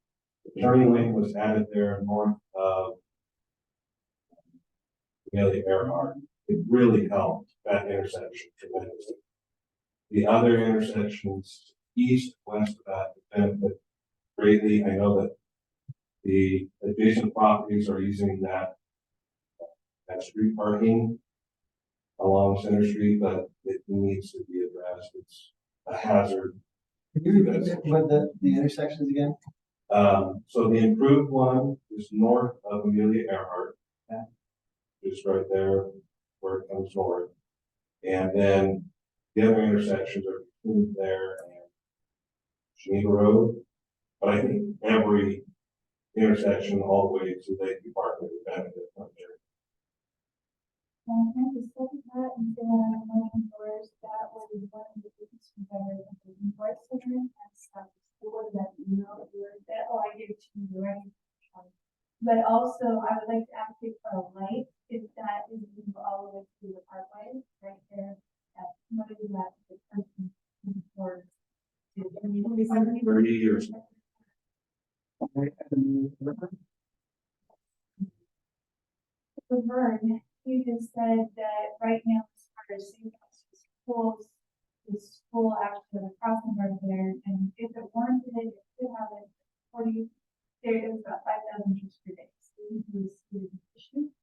the turning lane was added there north of Amelia Earhart, it really helped that intersection tremendously. The other intersections east, west of that benefit greatly. I know that the adjacent properties are using that street parking along Center Street, but it needs to be addressed. It's a hazard. Can you repeat what the intersections again? So the improved one is north of Amelia Earhart. Yeah. Just right there where it comes north. And then the other intersections are between there and Geneva Road. But I think every intersection all the way to Lakeview Parkway would benefit from there. Can I just second that and say that I'm motion towards that was one of the biggest competitors of the import center and stuff. School that email that, oh, I gave it to you already. But also I would like to advocate for a light if that is all the way to the parkway right there. What is that? The person for. 30 years. The Vern, you just said that right now, as far as schools, the school actually across the road there, and if it warranted it, it could have it 40, there it was about 5,000 trips per day.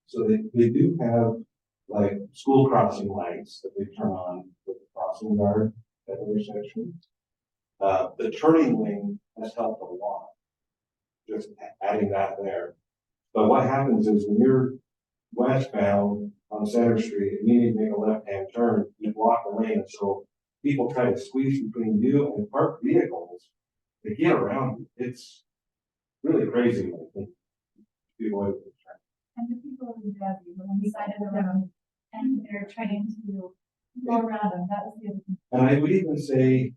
So they do have like school crossing lights that they turn on with the crossing guard at intersection. The turning lane has helped a lot, just adding that there. But what happens is when you're westbound on Center Street and you need to make a left-hand turn, you block the lane. So people try to squeeze between you and parked vehicles to get around you. It's really crazy. I think. And the people who drive you on the side of the road, and they're trying to go around them, that was the other thing. And I would even say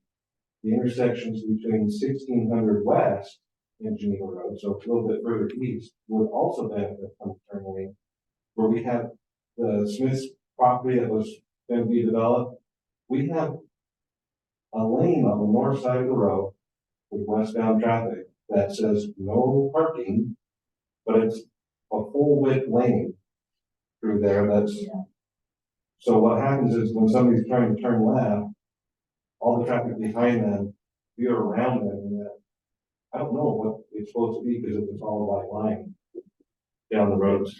the intersections between 1600 West and Geneva Road, so a little bit further east, would also benefit from the turn lane, where we have the Smith's property that was going to be developed. We have a lane on the north side of the road with westbound traffic that says no parking, but it's a full width lane through there. So what happens is when somebody's trying to turn left, all the traffic behind them, veer around them, and I don't know what it's supposed to be because it's all white line down the roads.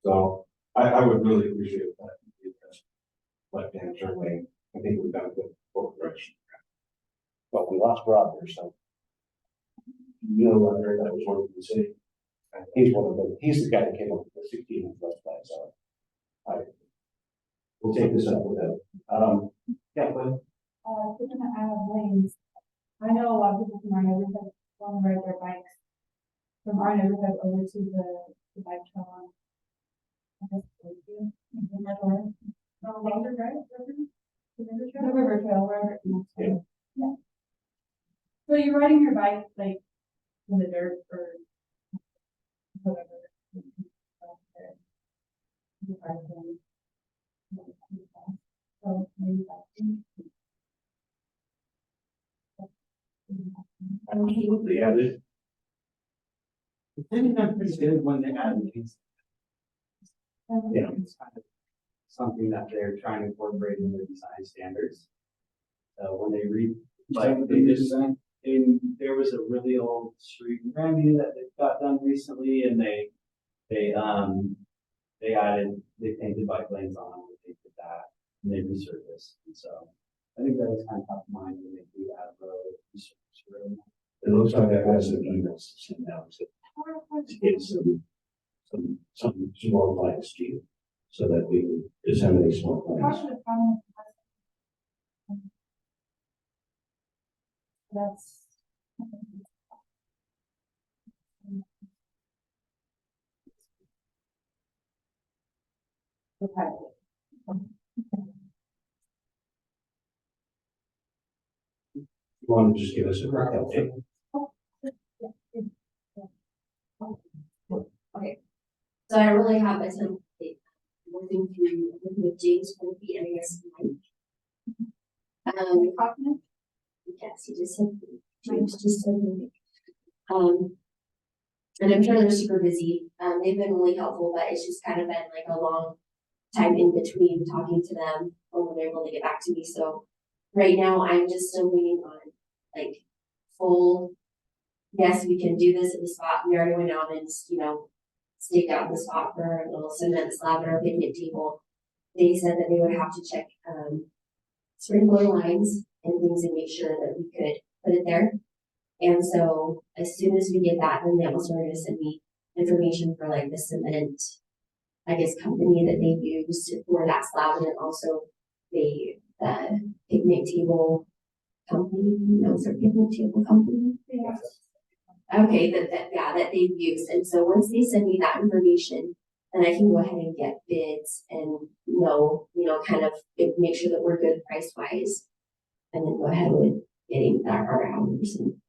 So I would really appreciate that. Left-hand turn lane. I think we've got to go both directions. But we lost Rob there, so. You know, Roger, that was working in the city. And he's one of them. He's the guy that came up with the 16 plus plan, so. We'll take this up with him. Yeah, but. Thinking that I have lanes, I know a lot of people from our neighborhood want to ride their bikes from our neighborhood over to the bike trail on. I guess, Lakeview, no longer, right? The river trail, wherever it is. Yeah. Yeah. So you're riding your bike like in the dirt or whatever. So maybe that's. Absolutely, yeah, this, I think that's pretty good when they add these. Yeah. It's kind of something that they're trying to incorporate in their design standards. So when they read, like, they just, and there was a really old street in Grandview that they got done recently, and they painted bike lanes on them, they did that, and they resurfaced, and so I think that was kind of top of mind when they do that road, resurface road. it looks like I got some emails to send out to get some small plans to you, so that we can disseminate small plans. That's. Okay. You want to just give us a quick update? Okay, so I really have a template working through with James for the areas. Yes, he just said, James just said, and I'm sure they're super busy. They've been really helpful, but it's just kind of been like a long time in between talking to them when they're able to get back to me. So right now I'm just still waiting on like full, yes, we can do this at the spot. We already went out and, staked out the spot for a little cement slab or a picnic table. They said that they would have to check sprinkler lines and things and make sure that we could put it there. And so as soon as we get that, then they also are going to send me information for like the cement, I guess, company that they used for that slab, and then also the picnic table company. Those are picnic table company. Yeah. Okay, that they've used. And so once they send me that information, then I can go ahead and get bids and kind of make sure that we're good price wise, and then go ahead with getting our hours. And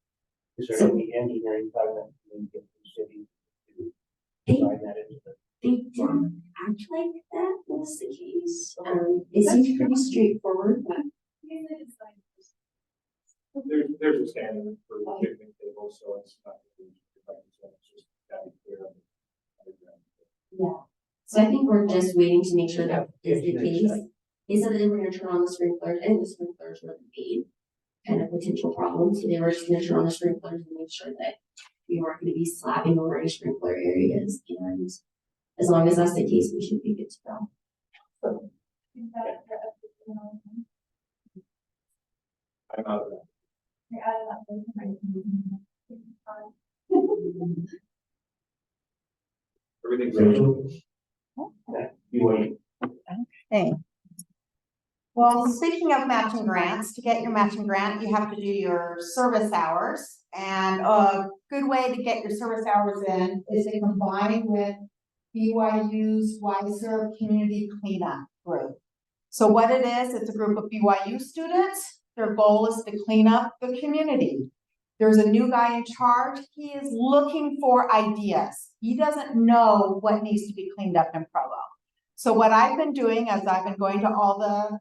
Is there any engineering side that we can get the city to design that into the? they didn't act like that was the case. It seems pretty straightforward, but There's a standard for picnic tables, so it's not. It's just gotta be clear. yeah. So I think we're just waiting to make sure that is the case. They said that they were gonna turn on the sprinklers, and the sprinklers were the main kind of potential problem. So they were just gonna turn on the sprinklers and make sure that we weren't gonna be slabbing over any sprinkler areas. And as long as that's the case, we should be good to go. I'm out of that. Everything's. Rachel? Okay, you wait. Okay. Well, speaking of matching grants, to get your matching grant, you have to do your service hours. And a good way to get your service hours in is to combine with BYU's YServe Community Cleanup Group. So what it is, it's a group of BYU students. Their goal is to clean up the community. There's a new guy in charge. He is looking for ideas. He doesn't know what needs to be cleaned up in Provo. So what I've been doing as I've been going to all the,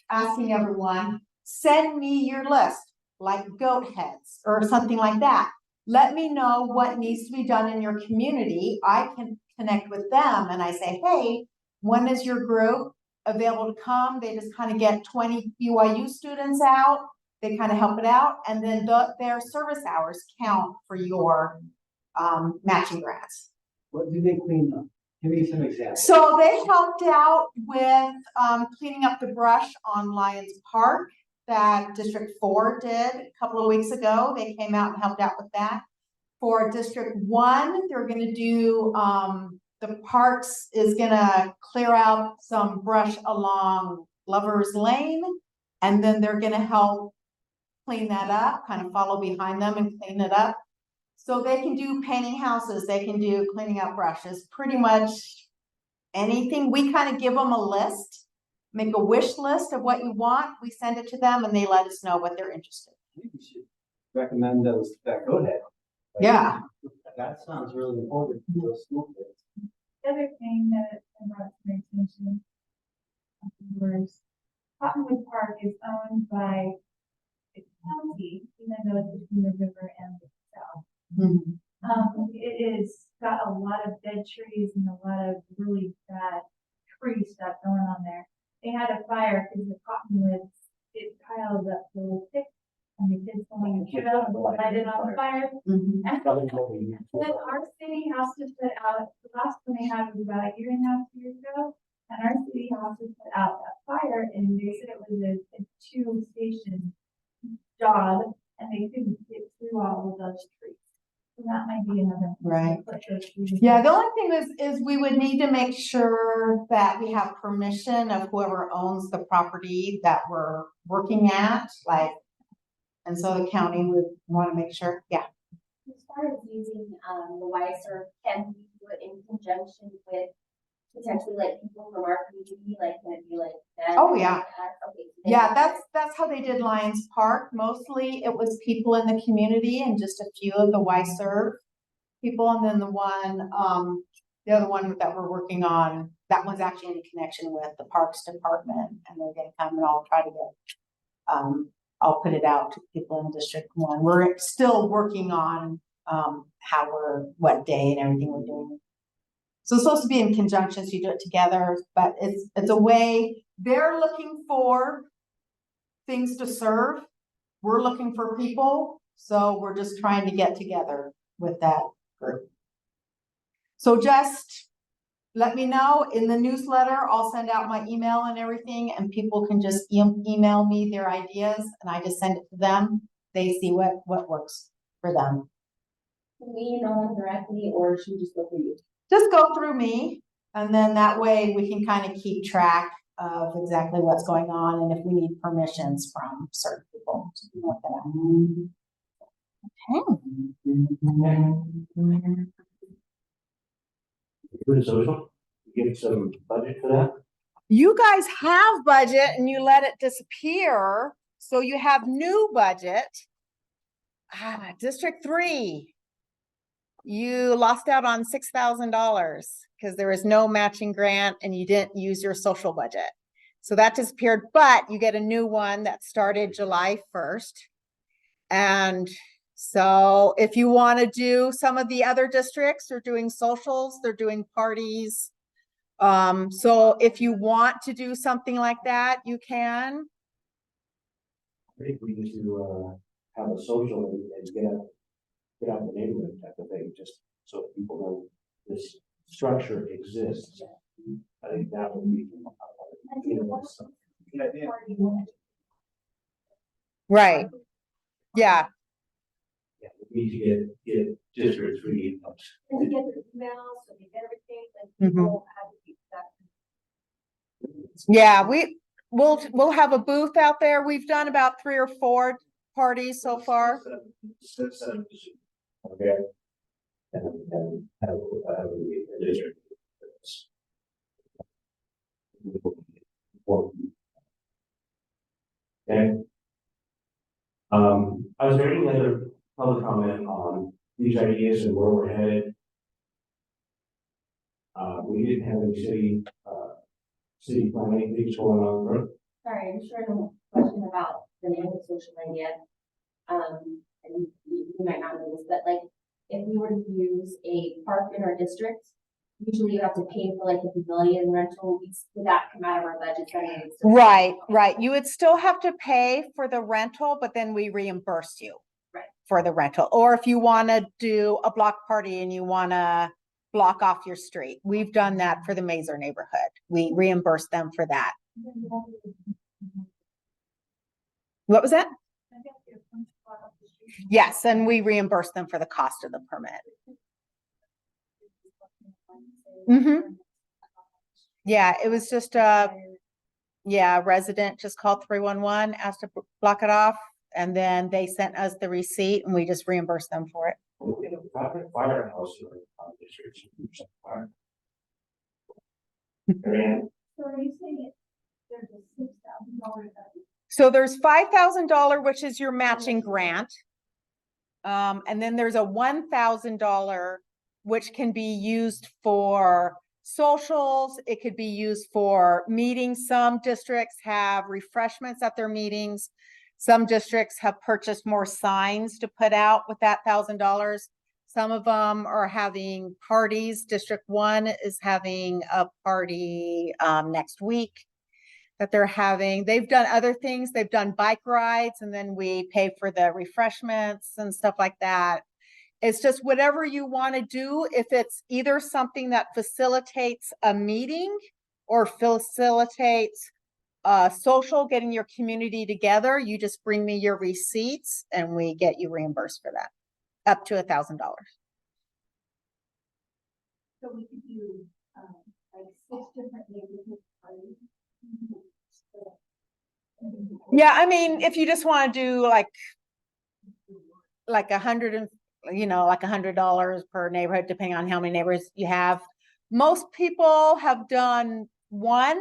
asking everyone, send me your list, like goat heads or something like that. Let me know what needs to be done in your community. I can connect with them and I say, hey, when is your group available to come? They just kind of get 20 BYU students out. They kind of help it out. And then their service hours count for your matching grants. What do they clean up? Give me some examples. So they helped out with cleaning up the brush on Lions Park that District 4 did a couple of weeks ago. They came out and helped out with that. For District 1, they're going to do, the parks is going to clear out some brush along Lover's Lane. And then they're going to help clean that up, kind of follow behind them and clean it up. So they can do painting houses, they can do cleaning up brushes, pretty much anything. We kind of give them a list, make a wish list of what you want. We send it to them and they let us know what they're interested I think we should recommend those that go ahead. in. Yeah. That sounds really important to those school kids. The other thing that brought to my attention was Cottonwood Park is owned by the county, even though it's between the river and the south. It is got a lot of dead trees and a lot of really bad tree stuff going on there. They had a fire because the cottonwoods, it piled up so thick, and the kids going to shoot out and light it on fire. And then our city has to put out, the last one they had was about 1.5 years ago, and our city has to put out that fire, and they said it was a 2-station job, and they couldn't get through all of those trees. So that might be another. Right. Put those trees. Yeah, the only thing is we would need to make sure that we have permission of whoever owns the property that we're working at, like, and so the county would want to make sure, yeah. As far as using, the YServe, can we do it in conjunction with potentially like people from our community, like, can it be like that? Oh, yeah. Okay. so Yeah, that's how they did Lions Park. Mostly it was people in the community and just a few of the YServe people. And then the other one that we're working on, that one's actually in connection with the Parks Department, and they're gonna come and I'll try to get, I'll put it out to people in District 1. We're still working on, what day and everything we're doing. So it's supposed to be in conjunction, so you do it together, but it's a way, they're looking for things to serve. We're looking for people, so we're just trying to get together with that group. So just let me know in the newsletter. I'll send out my email and everything, and people can just email me their ideas, and I just send it to them. They see what works for them. Can we email them directly, or should we just go through you? Just go through me, and then that way we can kind of keep track of exactly what's going on and if we need permissions from certain people. Look that up. Okay. Good social, get some budget for that. You guys have budget and you let it disappear, so you have new budget. District 3. You lost out on $6,000 because there was no matching grant and you didn't use your social budget. So that disappeared, but you get a new one that started July 1st. And so if you want to do some of the other districts, they're doing socials, they're doing parties. So if you want to do something like that, you can. I think we need to have a social and get out the neighborhood type of thing, just so people know this structure exists. I think that would be. Good idea. Right. Yeah. Yeah, we need to get District 3. And you get the emails, so you get everything, and people advocate that. Yeah, we'll have a booth out there. We've done about 3 or 4 parties so far. Okay. And have a district. Okay. Is there any other public comment on these ideas and where we're headed? We didn't have any city planning things going on, right? Sorry, I'm sure a question about the name of social media. And you might not know this, but like, if we were to use a park in our district, usually you have to pay for like a pavilion rental. Would that come out of our budget? Right. You would still have to pay for the rental, but then we reimburse you for the rental. Or if you want to do a block party and you want to block off your street, we've done that for the Mazer neighborhood. We reimburse them for that. What was that? Yes, and we reimburse them for the cost of the permit. Yeah, it was just a resident just called 311, asked to block it off, and then they sent us the receipt and we just reimbursed them for it. Firehouse. And So are you saying it, there's a $6,000? So there's $5,000, which is your matching grant. And then there's a $1,000, which can be used for socials. It could be used for meetings. Some districts have refreshments at their meetings. Some districts have purchased more signs to put out with that $1,000. Some of them are having parties. District 1 is having a party next week that they're having. They've done other things. They've done bike rides, and then we pay for the refreshments and stuff like that. It's just whatever you want to do. If it's either something that facilitates a meeting or facilitates social, getting your community together, you just bring me your receipts and we get you reimbursed for that, up to $1,000. So we could do, like 6 different neighborhood parties. Yeah, I mean, if you just want to do like $100 per neighborhood, depending on how many neighbors you have. Most people have done one,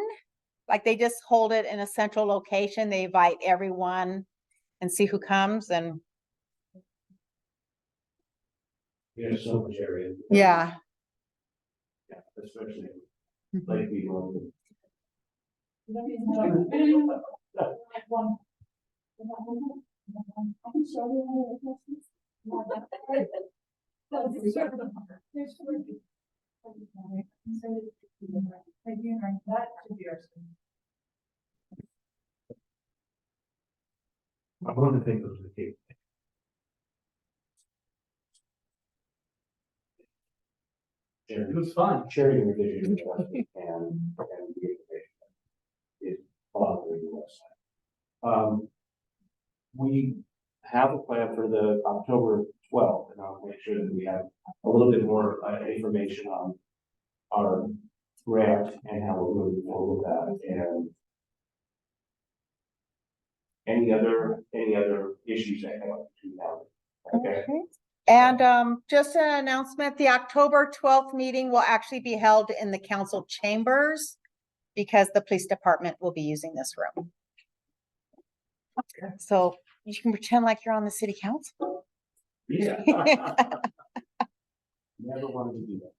like they just hold it in a central location. They invite everyone and see who comes, and there's so much area. yeah. Yeah, especially Lakeview. I can show you one of the questions. That should be our. I wanted to think of the case. It was fun. Sharing your vision with us and the information is following the website. We have a plan for the October 12th, and I'll make sure that we have a little bit more information on our grant and how we're moving forward with that, and any other issues that come up between now. Okay. And just an announcement, the October 12th meeting will actually be held in the council chambers because the police department will be using this room. So you can pretend like you're on the city council. Yeah. Never wanted to do that.